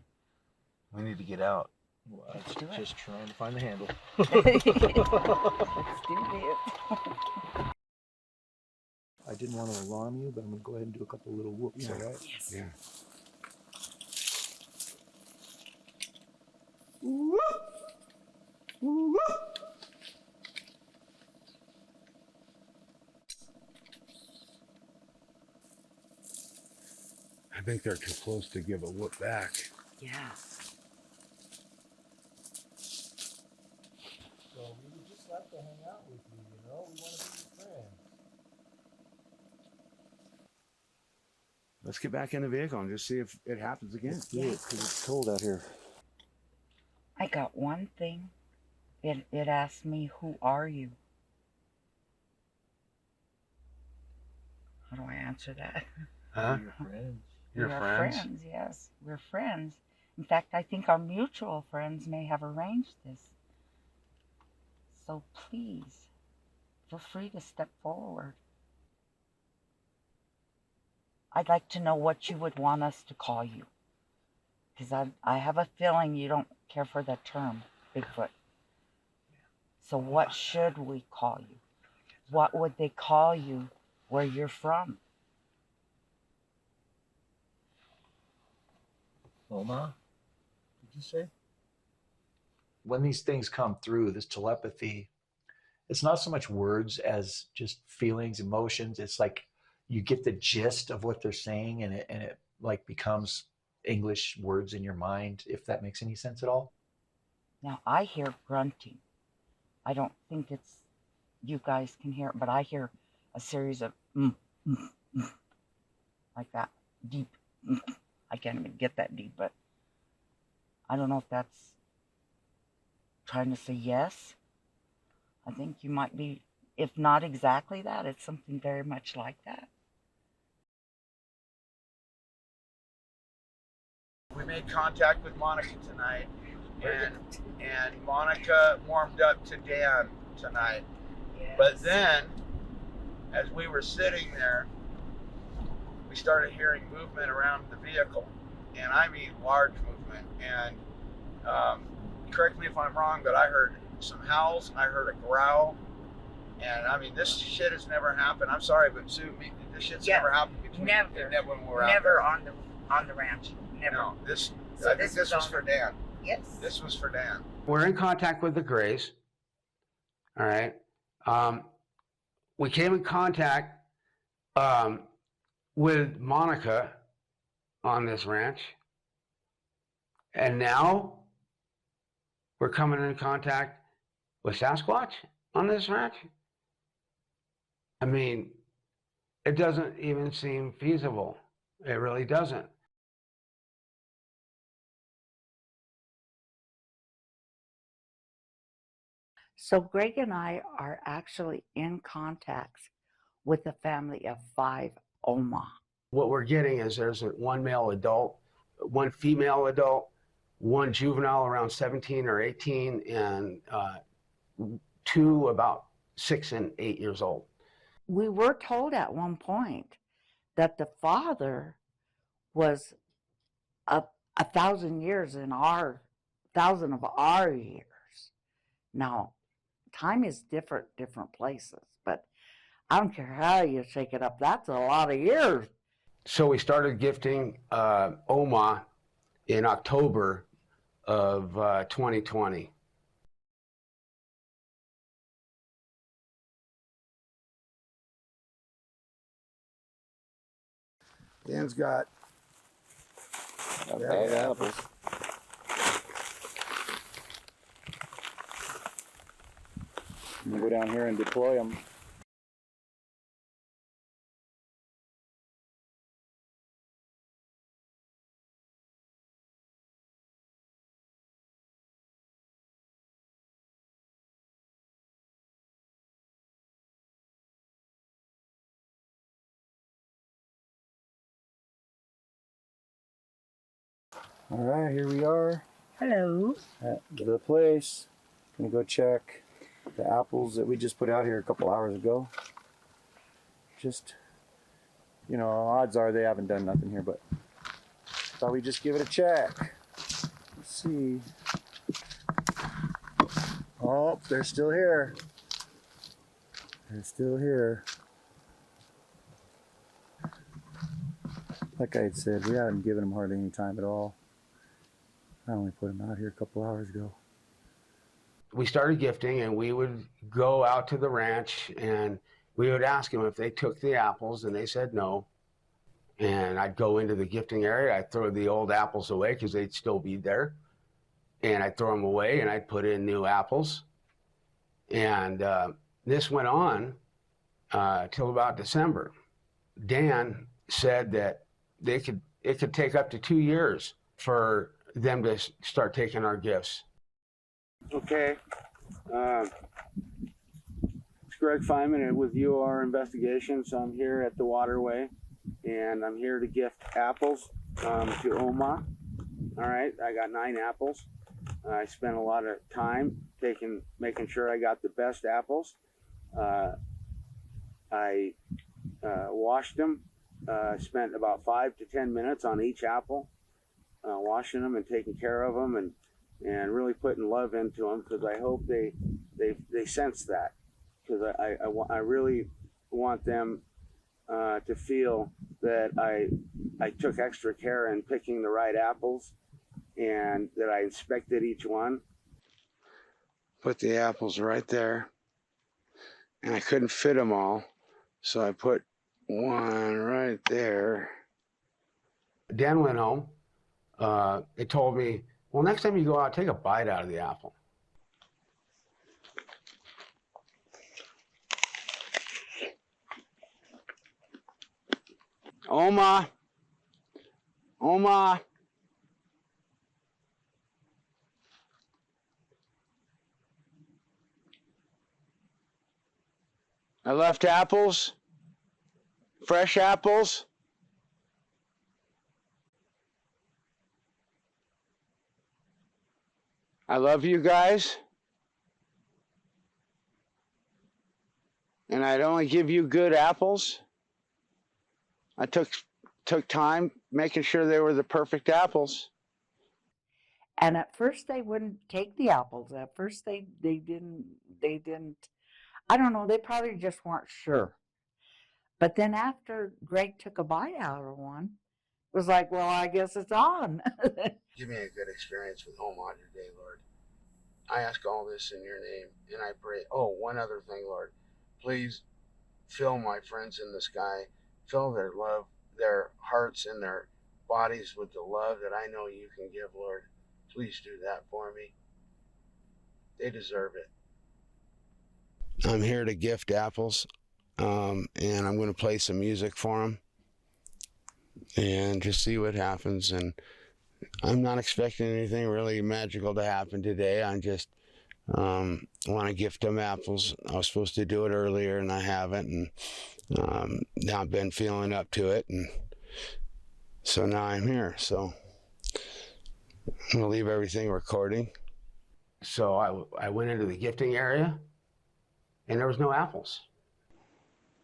We need to get out. Well, Let's do it. Just trying to find the handle. Let's do this. I didn't want to alarm you, but I'm going to go ahead and do a couple little whoops, all right? Yes. Yeah. I think they're too close to give a whoop back. Yeah. So we would just like to hang out with you, you know? We want to be your friend. Let's get back in the vehicle and just see if it happens again. Let's do it, because it's cold out here. I got one thing. It asked me, who are you? How do I answer that? Huh? Your friends. Your We are friends? friends, yes. We're friends. In fact, I think our mutual friends may have arranged this. So please, feel free to step forward. I'd like to know what you would want us to call you. Because I have a feeling you don't care for the term Bigfoot. So what should we call you? What would they call you where you're from? Oma? Did you say? When these things come through, this telepathy, it's not so much words as just feelings, emotions. It's like you get the gist of what they're saying, and it like becomes English words in your mind, if that makes any sense at all. Now I hear grunting. I don't think it's, you guys can hear it, but I hear a series of like that, deep. I can't even get that deep, but I don't know if that's trying to say yes. I think you might be, if not exactly that, it's something very much like that. We made contact with Monica tonight, and Monica warmed up to Dan tonight. Yes. But then, as we were sitting there, we started hearing movement around the vehicle, and I mean large movement. And correct me if I'm wrong, but I heard some howls, I heard a growl, and I mean this shit has never happened. I'm sorry, but Sue, this shit's never happened between when we're out Never there. on the ranch. Never. No, this. So I think this was on for Dan. Yes. This was for Dan. We're in contact with the Grays. All right. We came in contact with Monica on this ranch. And now we're coming in contact with Sasquatch on this ranch. I mean, it doesn't even seem feasible. It really doesn't. So Greg and I are actually in contact with a family of 5 Oma. What we're getting is there's one male adult, one female adult, one juvenile around 17 or 18, and 2 about 6 and 8 years old. We were told at one point that the father was 1,000 years in our 1,000 of our years. Now, time is different places, but I don't care how you shake it up. That's a lot of years. So we started gifting Oma in October of 2020. Dan's got bag of apples. I'm gonna go down here and deploy them. All right, here we are. Hello. At the place. Gonna go check the apples that we just put out here a couple hours ago. Just, you know, odds are they haven't done nothing here, but thought we'd just give it a check. Let's see. Oh, they're still here. They're still here. Like I had said, we haven't given them hardly any time at all. I only put them out here a couple hours ago. We started gifting, and we would go out to the ranch and we would ask them if they took the apples, and they said no. And I'd go into the gifting area, I'd throw the old apples away because they'd still be there. And I'd throw them away and I'd put in new apples. And this went on till about December. Dan said that it could take up to 2 years for them to start taking our gifts. Okay. It's Greg Feynman with UR Investigations. I'm here at the Waterway, and I'm here to gift apples to Oma. All right, I got 9 apples. I spent a lot of time making sure I got the best apples. I washed them, spent about 5 to 10 minutes on each apple, washing them and taking care of them, and really putting love into them, because I hope they sense that, because I really want them to feel that I took extra care in picking the right apples, and that I inspected each one. Put the apples right there, and I couldn't fit them all, so I put one right there. Dan went home. They told me, well, next time you go out, take a bite out of the apple. Oma. Oma. I left apples. Fresh apples. I love you guys. And I'd only give you good apples. I took time making sure they were the perfect apples. And at first they wouldn't take the apples. At first they didn't, I don't know, they probably just weren't sure. But then after Greg took a bite out of one, it was like, well, I guess it's on. Give me a good experience with Oma today, Lord. I ask all this in your name, and I pray. Oh, one other thing, Lord. Please fill my friends in the sky, fill their love, their hearts and their bodies with the love that I know you can give, Lord. Please do that for me. They deserve it. I'm here to gift apples, and I'm going to play some music for them and just see what happens. And I'm not expecting anything really magical to happen today. I just want to gift them apples. I was supposed to do it earlier, and I haven't, and not been feeling up to it, and so now I'm here. So I'm gonna leave everything recording. So I went into the gifting area, and there was no apples.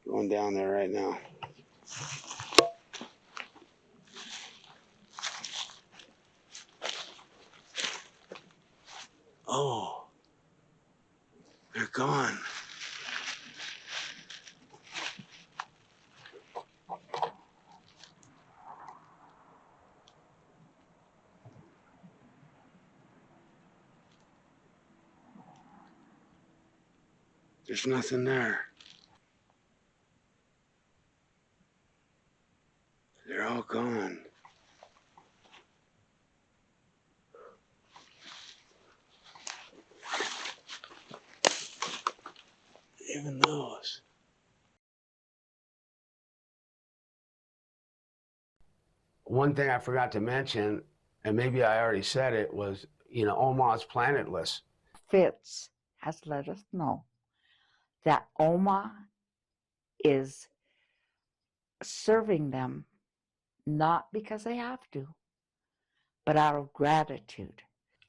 Going down there right now. Oh, they're gone. There's nothing there. They're all gone. Even those. One thing I forgot to mention, and maybe I already said it, was, Omaha's planetless. Fitz has let us know that Oma is serving them not because they have to, but but out of gratitude.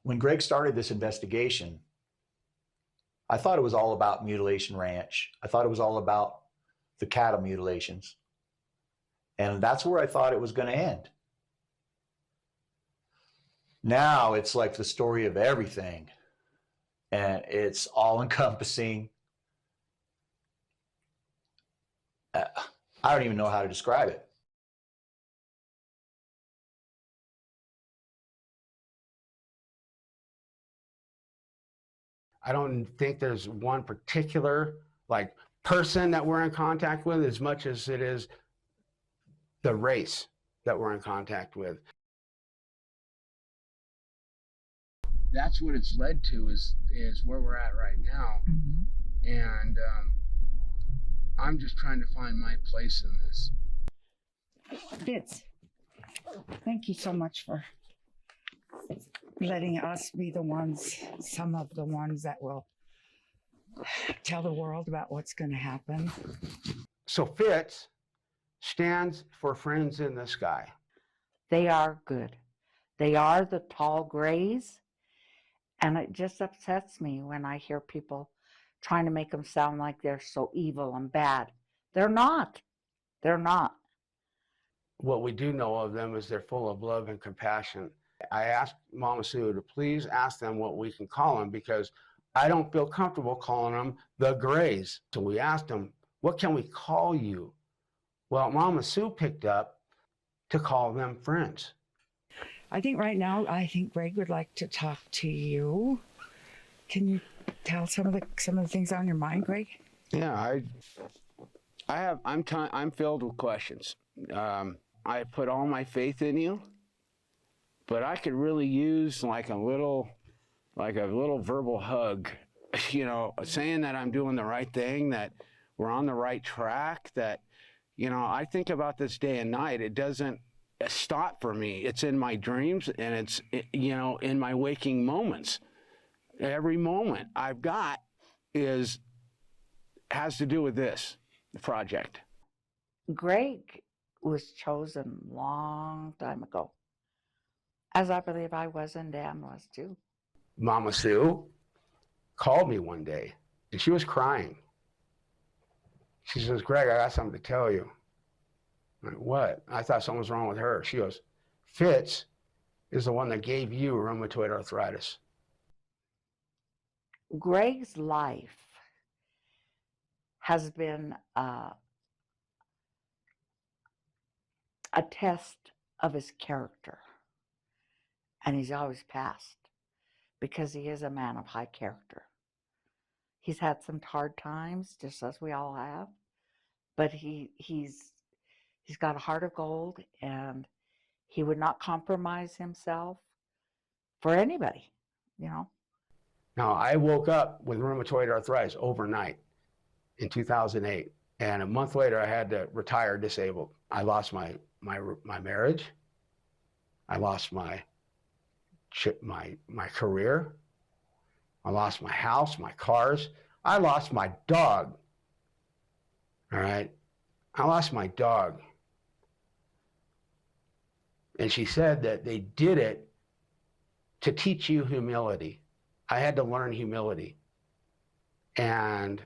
When Greg started this investigation, I thought it was all about Mutilation Ranch. I thought it was all about the cattle mutilations. And that's where I thought it was going to end. Now it's like the story of everything. And it's all encompassing. I don't even know how to describe it. I don't think there's one particular like person that we're in contact with as much as it is the race that we're in contact with. That's what it's led to is where we're at right now. And I'm just trying to find my place in this. Fitz, thank you so much for letting us be the ones, some of the ones that will tell the world about what's going to happen. So Fitz stands for Friends in the Sky. They are good. They are the tall grays. And it just upsets me when I hear people trying to make them sound like they're so evil and bad. They're not. They're not. What we do know of them is they're full of love and compassion. I asked Mama Sue to please ask them what we can call them because I don't feel comfortable calling them the Grays. So we asked them, what can we call you? Well, Mama Sue picked up to call them Friends. I think right now, I think Greg would like to talk to you. Can you tell some of the things on your mind, Greg? Yeah, I'm filled with questions. I put all my faith in you, but I could really use like a little verbal hug, you know, saying that I'm doing the right thing, that we're on the right track, that, you know, I think about this day and night. It doesn't stop for me. It's in my dreams and it's, you know, in my waking moments. Every moment I've got has to do with this project. Greg was chosen long time ago, as I believe I was and Dan was too. Mama Sue called me one day and she was crying. She says, Greg, I got something to tell you. I'm like, what? I thought something was wrong with her. She goes, Fitz is the one that gave you rheumatoid arthritis. Greg's life has been a test of his character. And he's always passed because he is a man of high character. He's had some hard times, just as we all have, but he's got a heart of gold, and he would not compromise himself for anybody, you know. Now, I woke up with rheumatoid arthritis overnight in 2008, and a month later I had to retire disabled. I lost my marriage. I lost my career. I lost my house, my cars. I lost my dog. All right. I lost my dog. And she said that they did it to teach you humility. I had to learn humility. And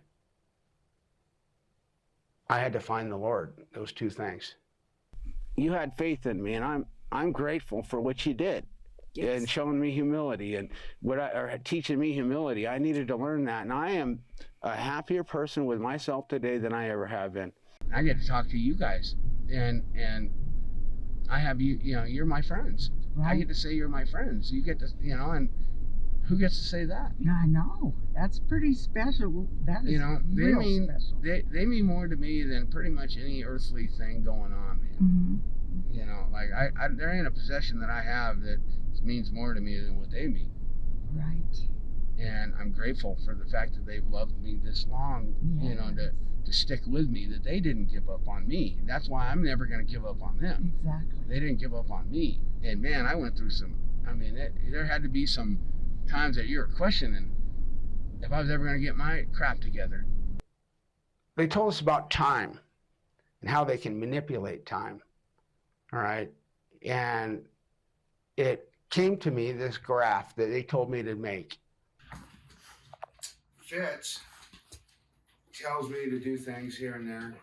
I had to find the Lord, those two things. You had faith in me, and I'm grateful for what you did. Yes. And showing me humility and teaching me humility. I needed to learn that, and I am a happier person with myself today than I ever have been. I get to talk to you guys, and I have you. You know, you're my friends. Right. I get to say you're my friends. You get to, you know, and who gets to say that? I know. That's pretty special. That is, you know, they mean more to me than pretty much any earthly thing going on, man. Mm-hmm. You know, like there ain't a possession that I have that means more to me than what they mean. Right. And I'm grateful for the fact that they've loved me this long, yes. You know, to stick with me, that they didn't give up on me. That's why I'm never going to give up on them. Exactly. They didn't give up on me. And man, I went through there had to be some times that you were questioning if I was ever going to get my crap together. They told us about time and how they can manipulate time. All right. And it came to me, this graph that they told me to make. Fitz tells me to do things here and there.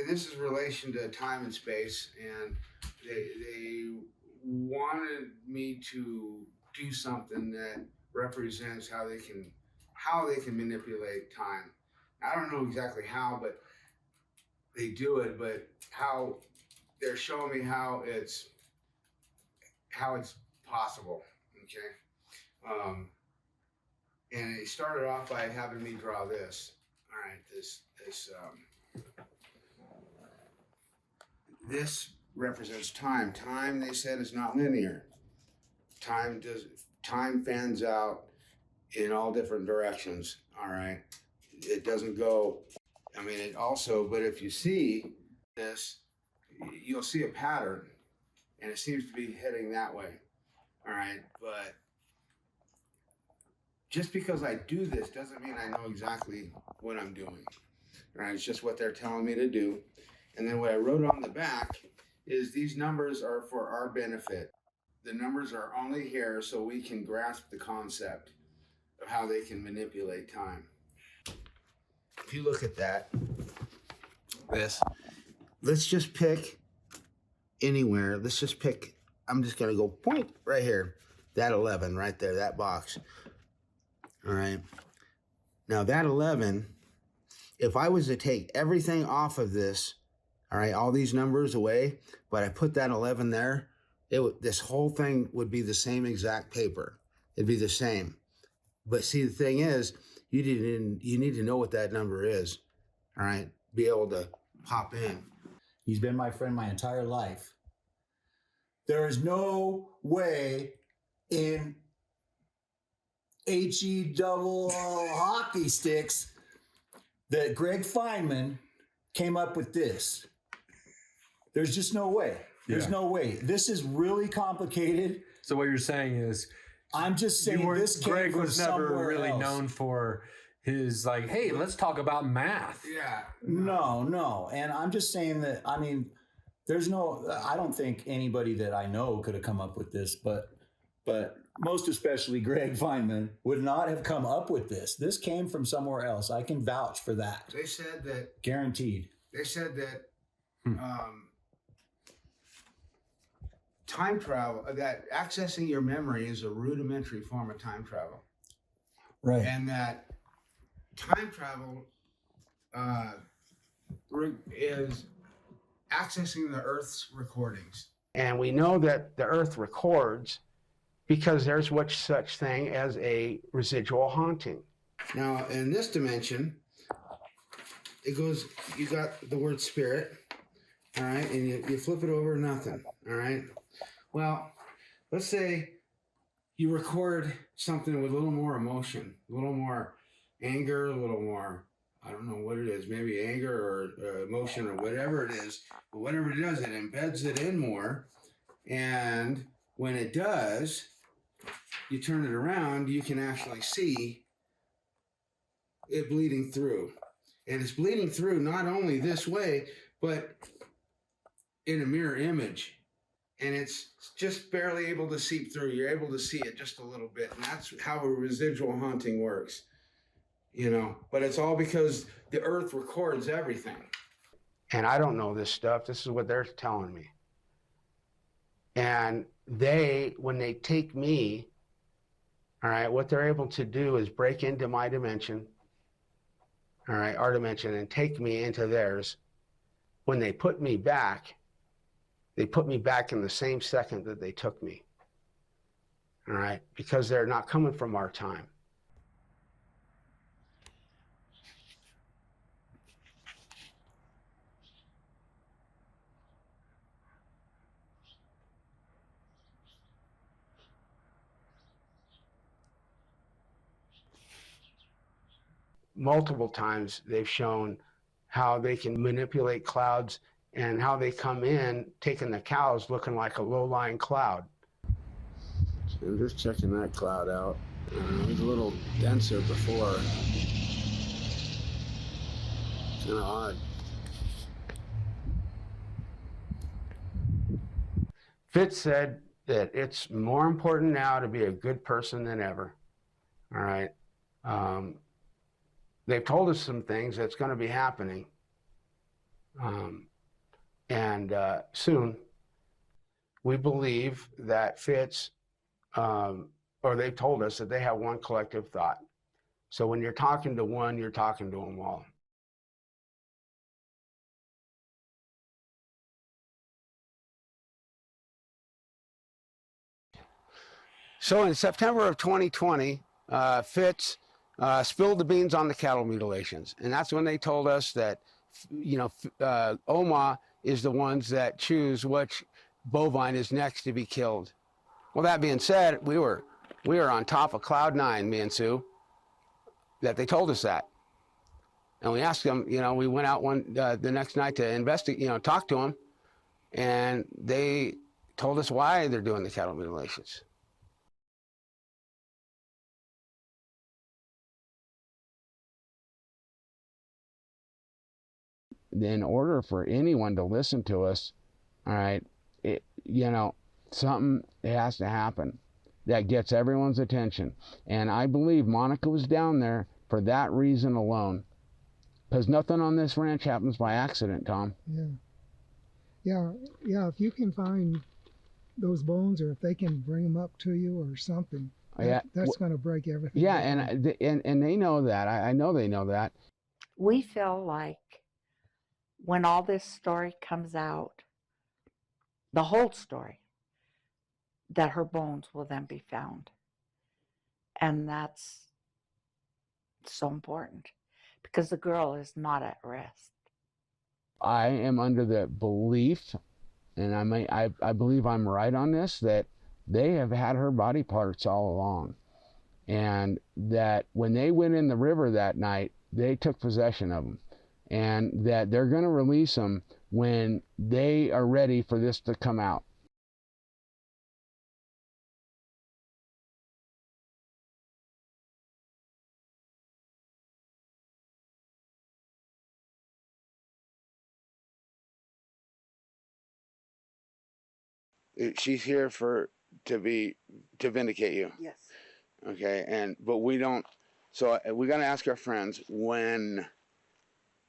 This is relation to time and space, and they wanted me to do something that represents how they can manipulate time. I don't know exactly how, but they do it. But how they're showing me how it's possible. Okay. And it started off by having me draw this. All right, this represents time. Time, they said, is not linear. Time fans out in all different directions. All right, it doesn't go. I mean, it also. But if you see this, you'll see a pattern, and it seems to be heading that way. All right, but just because I do this doesn't mean I know exactly what I'm doing. All right, it's just what they're telling me to do. And then what I wrote on the back is these numbers are for our benefit. The numbers are only here so we can grasp the concept of how they can manipulate time. If you look at let's just pick anywhere. Let's just pick, I'm just gonna go point right here. That 11 right there, that box. All right. Now that 11, if I was to take everything off of this, all right, all these numbers away, but I put that 11 there, this whole thing would be the same exact paper. It'd be the same. But see, the thing is, you need to know what that number is, all right? Be able to pop in. He's been my friend my entire life. There is no way in HE double hockey sticks that Greg Feynman came up with this. There's just no way. There's no way. This is really complicated. So what you're saying is, I'm just saying this came Greg from was never somewhere really else. known for his like, hey, let's talk about math. Yeah. No. And I'm just saying that, I mean, I don't think anybody that I know could have come up with this, but most especially Greg Feynman would not have come up with this. This came from somewhere else. I can vouch for that. They said that. Guaranteed. They said that time travel, that accessing your memory is a rudimentary form of time travel. Right. And that time travel is accessing the Earth's recordings. And we know that the Earth records because there's such thing as a residual haunting. Now, in this dimension, it goes, you got the word spirit, all right, and you flip it over, nothing, all right? Well, let's say you record something with a little more emotion, a little more anger, a little more, I don't know what it is, maybe anger or emotion or whatever it is, but whatever it does, it embeds it in more, and when it does, you turn it around, you can actually see it bleeding through. And it's bleeding through not only this way, but in a mirror image. And it's just barely able to seep through. You're able to see it just a little bit. And that's how a residual haunting works, you know. But it's all because the Earth records everything. And I don't know this stuff. This is what they're telling me. And when they take me, all right, what they're able to do is break into my dimension, all right, our dimension, and take me into theirs. When they put me back in the same second that they took me, all right, because they're not coming from our time. Multiple times they've shown how they can manipulate clouds and how they come in taking the cows looking like a low-lying cloud. So I'm just checking that cloud out. It was a little denser before. It's kind of odd. Fitz said that it's more important now to be a good person than ever. All right. They've told us some things that's going to be happening. Soon, we believe that Fitz, or they've told us that they have one collective thought. So when you're talking to one, you're talking to them all. So in September of 2020, Fitz spilled the beans on the cattle mutilations. And that's when they told us that, OMA is the ones that choose which bovine is next to be killed. Well, that being said, we were on top of cloud nine, me and Sue, that they told us that. And we asked them, we went out the next night to investigate, talk to them, and they told us why they're doing the cattle mutilations. In order for anyone to listen to us, all right, something has to happen that gets everyone's attention. And I believe Monica was down there for that reason alone. Because nothing on this ranch happens by accident, Tom. Yeah. If you can find those bones, or if they can bring them up to you or something, that's going to break everything. Yeah, and they know that. I know they know that. We feel like when all this story comes out, the whole story, that her bones will then be found. And that's so important because the girl is not at rest. I am under the belief, and I believe I'm right on this, that they have had her body parts all along. And that when they went in the river that night, they took possession of them. And that they're going to release them when they are ready for this to come out. She's here to vindicate you. Yes. Okay, but we don't. So we're gonna ask our friends when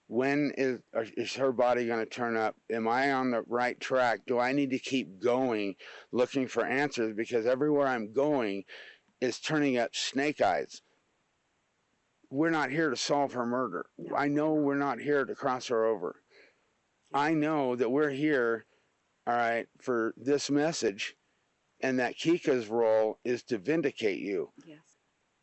is her body going to turn up? Am I on the right track? Do I need to keep going looking for answers? Because everywhere I'm going is turning up snake eyes. We're not here to solve her murder. No. I know we're not here to cross her over. I know that we're here, all right, for this message, and that Kika's role is to vindicate you. Yes.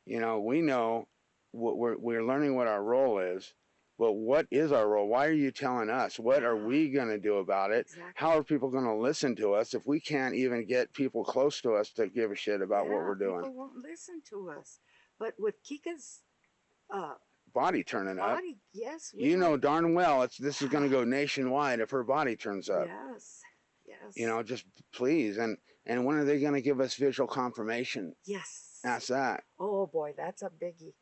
We know what we're learning what our role is. But what is our role? Why are you telling us? What are we going to do about it? Exactly. How are people going to listen to us if we can't even get people close to us to give a shit about what we're doing? People won't listen to us. But with Kika's body turning up, yes. You know darn well this is going to go nationwide if her body turns up. Yes. Just please. And when are they going to give us visual confirmation? Yes. Ask that. Oh boy, that's a biggie.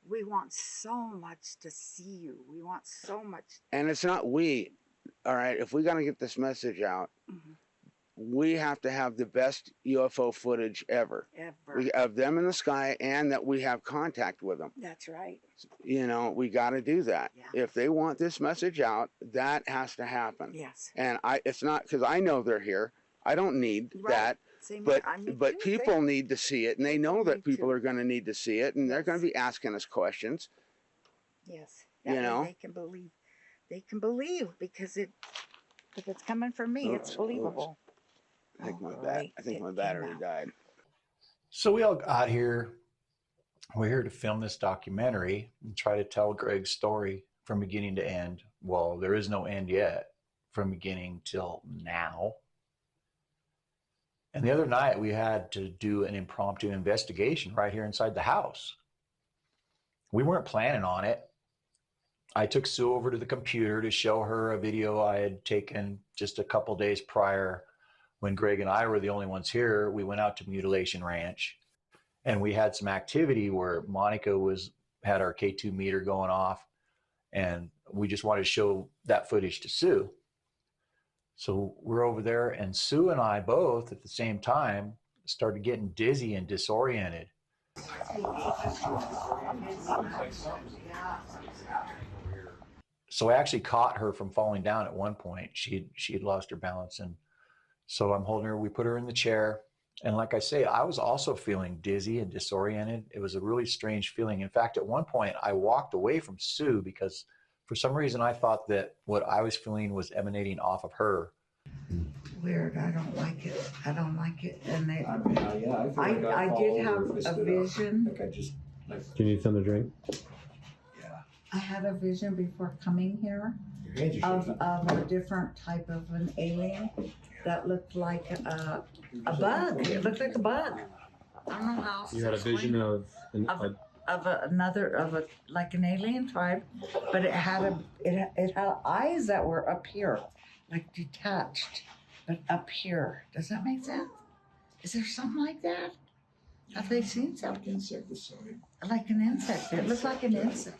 We want so much to see you. We want so much. And it's not we. All right, if we're going to get this message out, we have to have the best UFO footage ever. Of them in the sky, and that we have contact with them. That's right. We got to do that. Yeah. If they want this message out, that has to happen. Yes. And it's not because I know they're here. I don't need that. But people need to see it, and they know that people are going to need to see it, and they're going to be asking us questions. Yes. They can believe. They can believe because if it's coming from me, it's believable. I think my battery died. So we all got here. We're here to film this documentary and try to tell Greg's story from beginning to end. Well, there is no end yet, from beginning till now. And the other night we had to do an impromptu investigation right here inside the house. We weren't planning on it. I took Sue over to the computer to show her a video I had taken just a couple days prior when Greg and I were the only ones here. We went out to Mutilation Ranch and we had some activity where Monica had our K2 meter going off, and we just wanted to show that footage to Sue. So we're over there, and Sue and I both at the same time started getting dizzy and disoriented. So I actually caught her from falling down at one point. She had lost her balance, and so I'm holding her. We put her in the chair, and like I say, I was also feeling dizzy and disoriented. It was a really strange feeling. In fact, at one point, I walked away from Sue because for some reason I thought that what I was feeling was emanating off of her. Weird. I don't like it. I don't like it. And they, Yeah, I did have a vision. Do you need something to drink? I had a vision before coming here of a different type of an alien that looked like a bug. It looked like a bug. I don't know how else You to had a explain vision it. of like an alien tribe, but it had eyes that were up here, like detached, but up here. Does that make sense? Is there something like that? Have they seen something? Like an insect. It looked like an insect.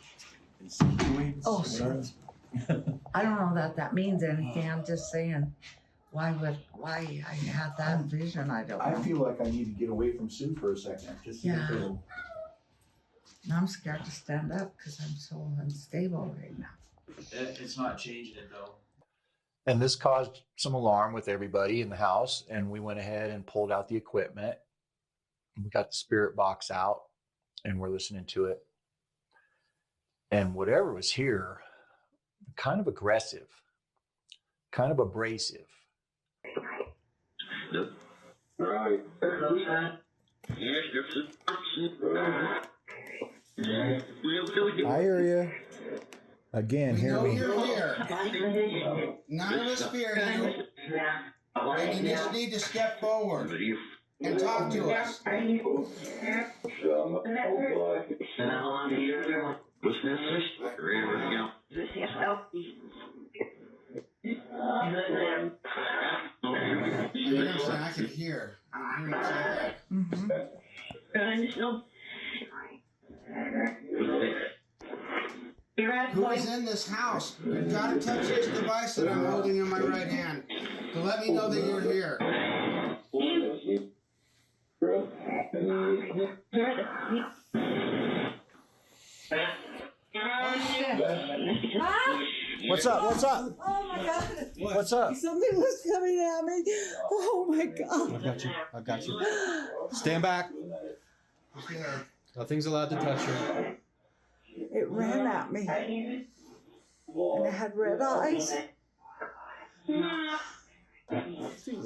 Oh, sorry. I don't know that means anything. I'm just saying, why I had that vision, I don't know. I feel like I need to get away from Sue for a second. Just Yeah. I'm scared to stand up because I'm so unstable right now. It's not changing it though. And this caused some alarm with everybody in the house, and we went ahead and pulled out the equipment. We got the spirit box out, and we're listening to it. And whatever was here, kind of aggressive, kind of abrasive. Right. I hear you. Again, hear me. You're here. None of us fear you. And you just need to step forward and talk to us. I could hear. I hear him say that. Who is in this house? You've got to touch this device that I'm holding in my right hand to let me know that you're here. What's up? What's up? Oh my God. What's up? Something was coming at me. Oh my God. I've got you. I've got you. Stand back. Nothing's allowed to touch you. It ran at me. And it had red eyes. We've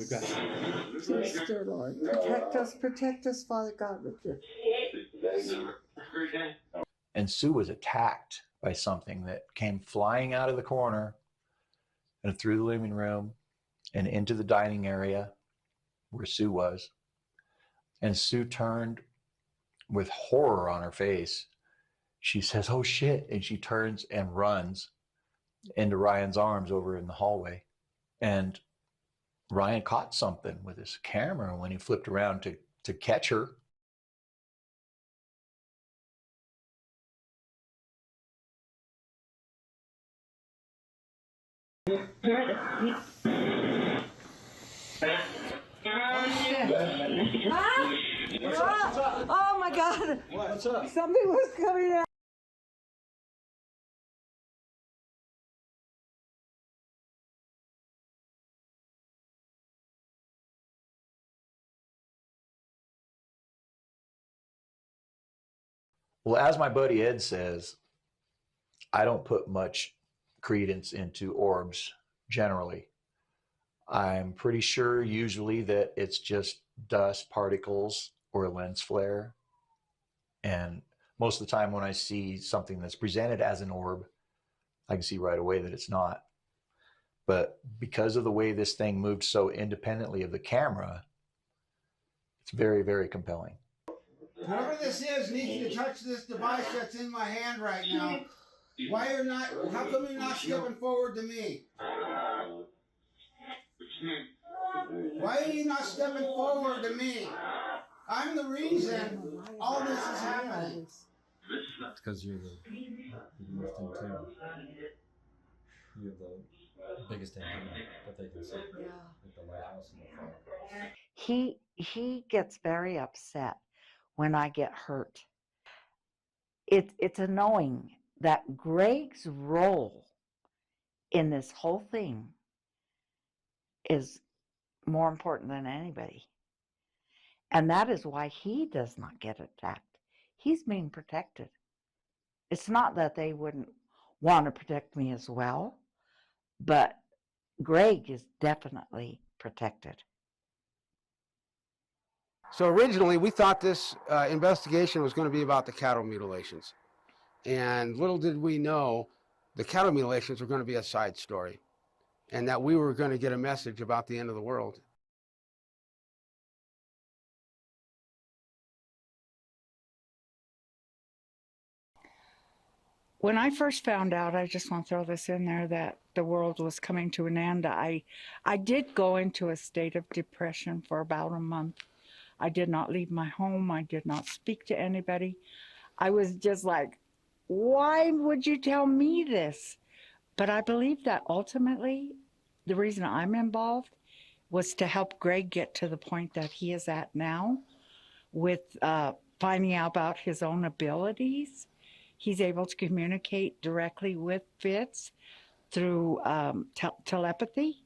got you. Please, dear Lord. Protect us, Father God, with your. And Sue was attacked by something that came flying out of the corner and through the living room and into the dining area where Sue was. And Sue turned with horror on her face. She says, "Oh shit." And she turns and runs into Ryan's arms over in the hallway. And Ryan caught something with his camera when he flipped around to catch her. Oh my God! What's up? Something was coming out. Well, as my buddy Ed says, I don't put much credence into orbs generally. I'm pretty sure usually that it's just dust particles or a lens flare. And most of the time when I see something that's presented as an orb, I can see right away that it's not. But because of the way this thing moved so independently of the camera, it's very, very compelling. Whoever this is needs to touch this device that's in my hand right now. How come you're not stepping forward to me? Why are you not stepping forward to me? I'm the reason all this is happening. It's because you're the lifting too. You have the biggest antenna that they can see. Yeah. Like the lighthouse in the far. He gets very upset when I get hurt. It's a knowing that Greg's role in this whole thing is more important than anybody. And that is why he does not get attacked. He's being protected. It's not that they wouldn't want to protect me as well, but Greg is definitely protected. So originally, we thought this investigation was going to be about the cattle mutilations. And little did we know the cattle mutilations were going to be a side story and that we were going to get a message about the end of the world. When I first found out, I just want to throw this in there, that the world was coming to an end, I did go into a state of depression for about a month. I did not leave my home. I did not speak to anybody. I was just like, why would you tell me this? But I believe that ultimately the reason I'm involved was to help Greg get to the point that he is at now with finding out about his own abilities. He's able to communicate directly with Fitz through telepathy.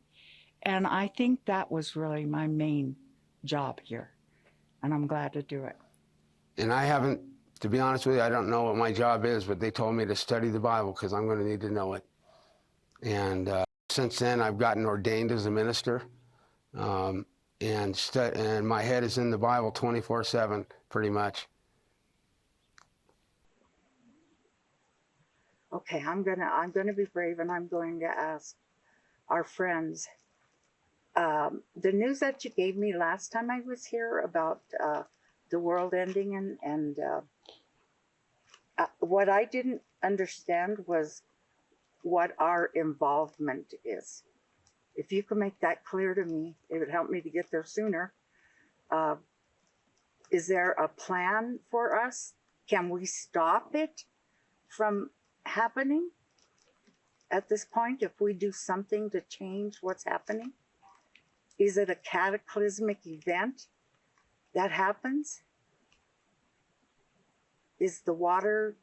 And I think that was really my main job here. And I'm glad to do it. And I haven't, to be honest with you, I don't know what my job is, but they told me to study the Bible because I'm going to need to know it. And since then, I've gotten ordained as a minister. And my head is in the Bible 24/7, pretty much. Okay, I'm gonna be brave, and I'm going to ask our friends. The news that you gave me last time I was here about the world ending, and what I didn't understand was what our involvement is. If you can make that clear to me, it would help me to get there sooner. Is there a plan for us? Can we stop it from happening at this point if we do something to change what's happening? Is it a cataclysmic event that happens? Is the water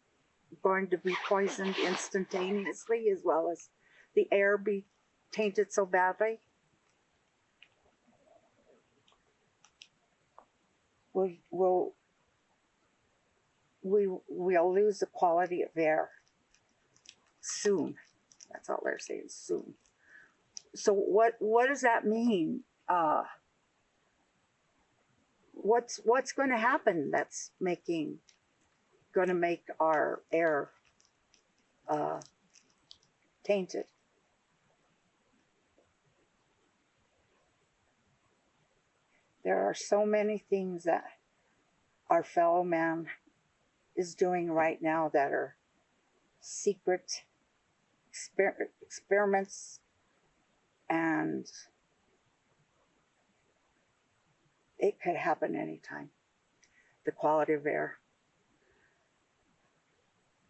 going to be poisoned instantaneously as well as the air be tainted so badly? We'll lose the quality of air soon. That's all they're saying, soon. So what does that mean? What's going to happen that's going to make our air tainted? There are so many things that our fellow man is doing right now that are secret experiments, and it could happen anytime. The quality of air.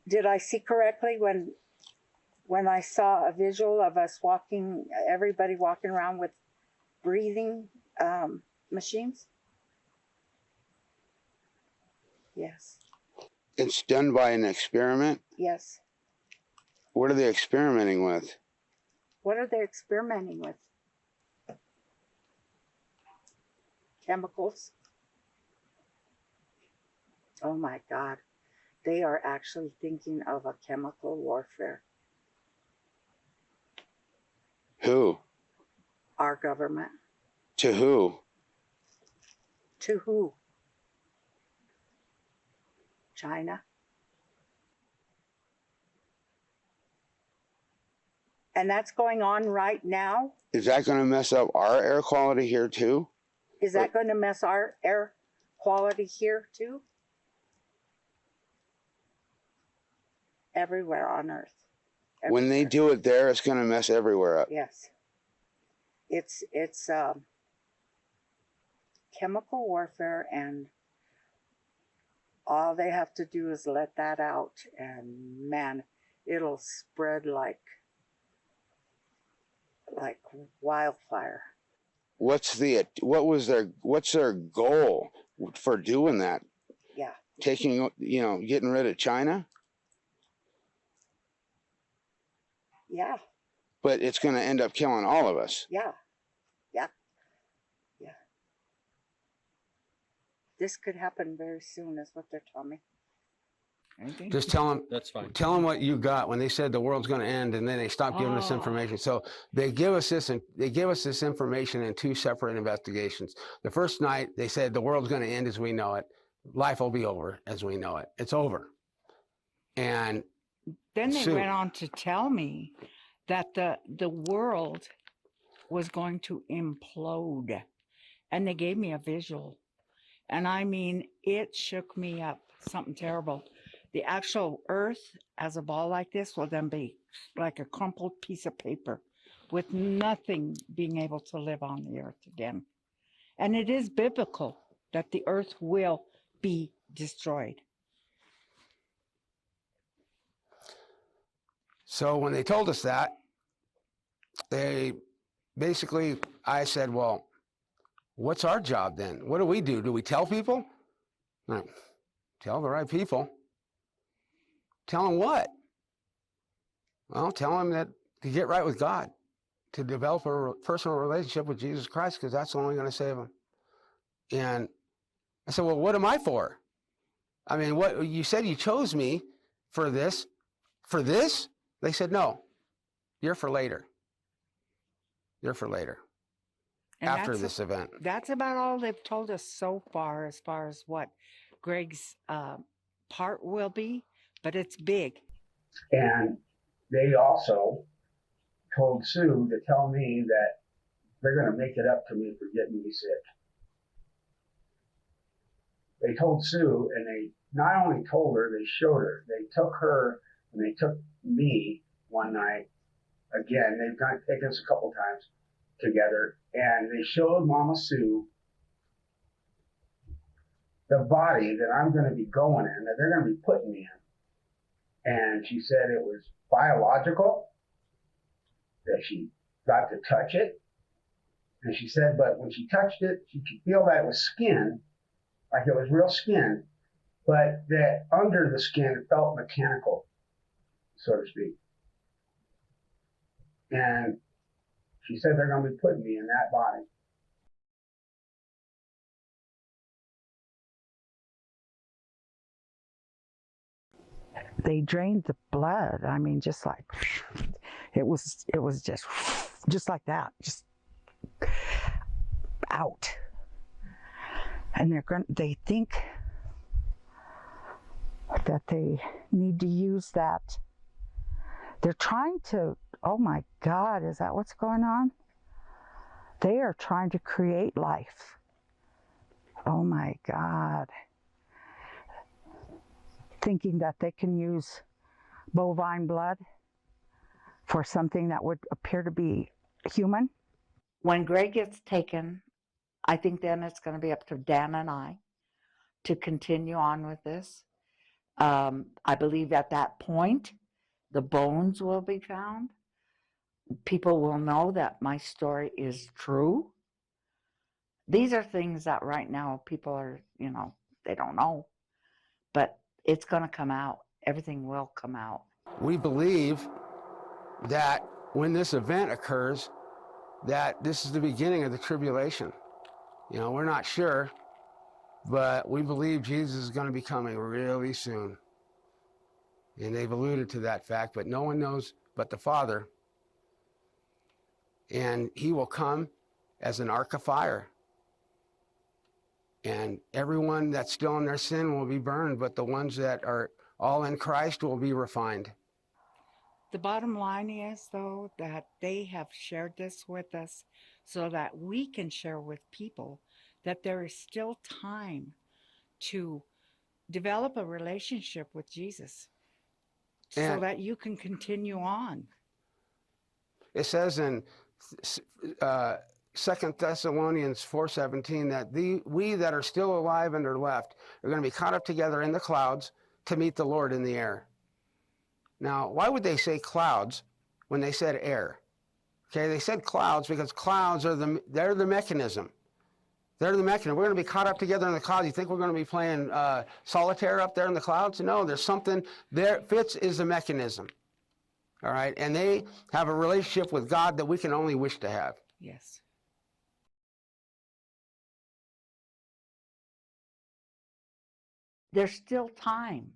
Did I see correctly when I saw a visual of us walking, everybody walking around with breathing machines? Yes. It's done by an experiment? Yes. What are they experimenting with? What are they experimenting with? Chemicals. Oh my God. They are actually thinking of a chemical warfare. Who? Our government. To who? To who? China. And that's going on right now. Is that going to mess up our air quality here too? Is that going to mess our air quality here too? Everywhere on Earth. When they do it there, it's going to mess everywhere up. Yes. It's chemical warfare, and all they have to do is let that out, and man, it'll spread like like wildfire. What's their goal for doing that? Yeah. Taking, getting rid of China? Yeah. But it's going to end up killing all of us. Yeah. Yeah. Yeah. This could happen very soon, is what they're telling me. Anything? Just tell them. That's fine. Tell them what you got when they said the world's going to end, and then they stopped giving us information. So they give us this, and they give us this information in 2 separate investigations. The first night they said the world's going to end as we know it. Life will be over as we know it. It's over. And then they soon. went on to tell me that the world was going to implode, and they gave me a visual, and I mean, it shook me up. Something terrible. The actual earth as a ball like this will then be like a crumpled piece of paper with nothing being able to live on the earth again. And it is biblical that the earth will be destroyed. So when they told us that, they basically, I said, well, what's our job then? What do we do? Do we tell people? No. Tell the right people. Tell them what? Well, tell them that to get right with God, to develop a personal relationship with Jesus Christ, because that's only going to save them. And I said, well, what am I for? I mean, what you said you chose me for this. For this? They said, no, you're for later. You're for later. And after this event. That's about all they've told us so far as what Greg's part will be, but it's big. And they also told Sue to tell me that they're going to make it up to me for getting me sick. They told Sue, and they not only told her, they showed her. They took her and they took me one night. Again, they've taken us a couple times together, and they showed Mama Sue the body that I'm going to be going in, that they're going to be putting me in. And she said it was biological, that she got to touch it. And she said, but when she touched it, she could feel that it was skin, like it was real skin, but that under the skin it felt mechanical, so to speak. And she said they're going to be putting me in that body. They drained the blood. I mean, just like it was just like that, just out. And they think that they need to use that. They're trying to, oh my God, is that what's going on? They are trying to create life. Oh my God. Thinking that they can use bovine blood for something that would appear to be human. When Greg gets taken, I think then it's going to be up to Dan and I to continue on with this. I believe at that point, the bones will be found. People will know that my story is true. These are things that right now people are, they don't know. But it's going to come out. Everything will come out. We believe that when this event occurs, that this is the beginning of the tribulation. We're not sure, but we believe Jesus is going to be coming really soon. And they've alluded to that fact, but no one knows but the Father. And he will come as an ark of fire. And everyone that's still in their sin will be burned, but the ones that are all in Christ will be refined. The bottom line is, though, that they have shared this with us so that we can share with people that there is still time to develop a relationship with Jesus so that you can continue on. It says in 2 Thessalonians 4:17 that we that are still alive and are left are going to be caught up together in the clouds to meet the Lord in the air. Now, why would they say clouds when they said air? Okay, they said clouds because clouds are they're the mechanism. They're the mechanism. We're going to be caught up together in the clouds. You think we're going to be playing solitaire up there in the clouds? No, there's something there. Fitz is the mechanism. All right, and they have a relationship with God that we can only wish to have. Yes. There's still time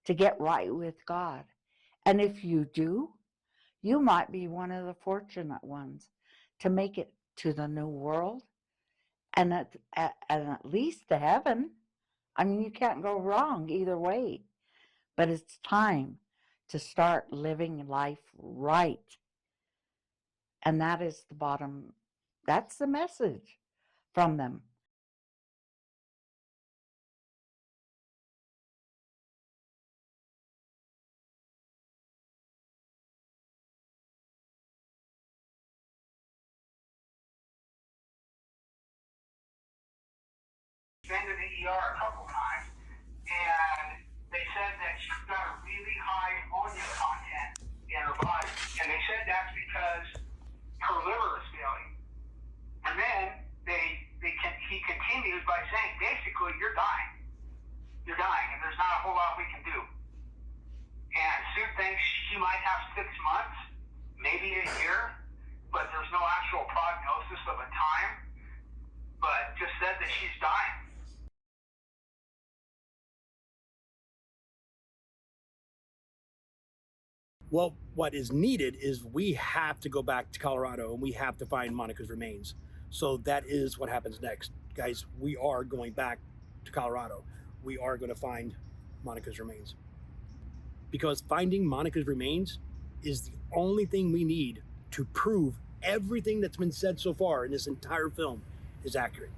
to get right with God. And if you do, you might be one of the fortunate ones to make it to the new world and at least to heaven. I mean, you can't go wrong either way. But it's time to start living life right. And that is the bottom, that's the message from them. Been to the ER a couple times, and they said that she's got a really high ammonia content in her body, and they said that's because her liver is failing. And then he continues by saying, basically, you're dying, and there's not a whole lot we can do. And Sue thinks she might have 6 months, maybe a year, but there's no actual prognosis of a time, but just said that she's dying. Well, what is needed is we have to go back to Colorado and we have to find Monica's remains. So that is what happens next. Guys, we are going back to Colorado. We are going to find Monica's remains. Because finding Monica's remains is the only thing we need to prove everything that's been said so far in this entire film is accurate.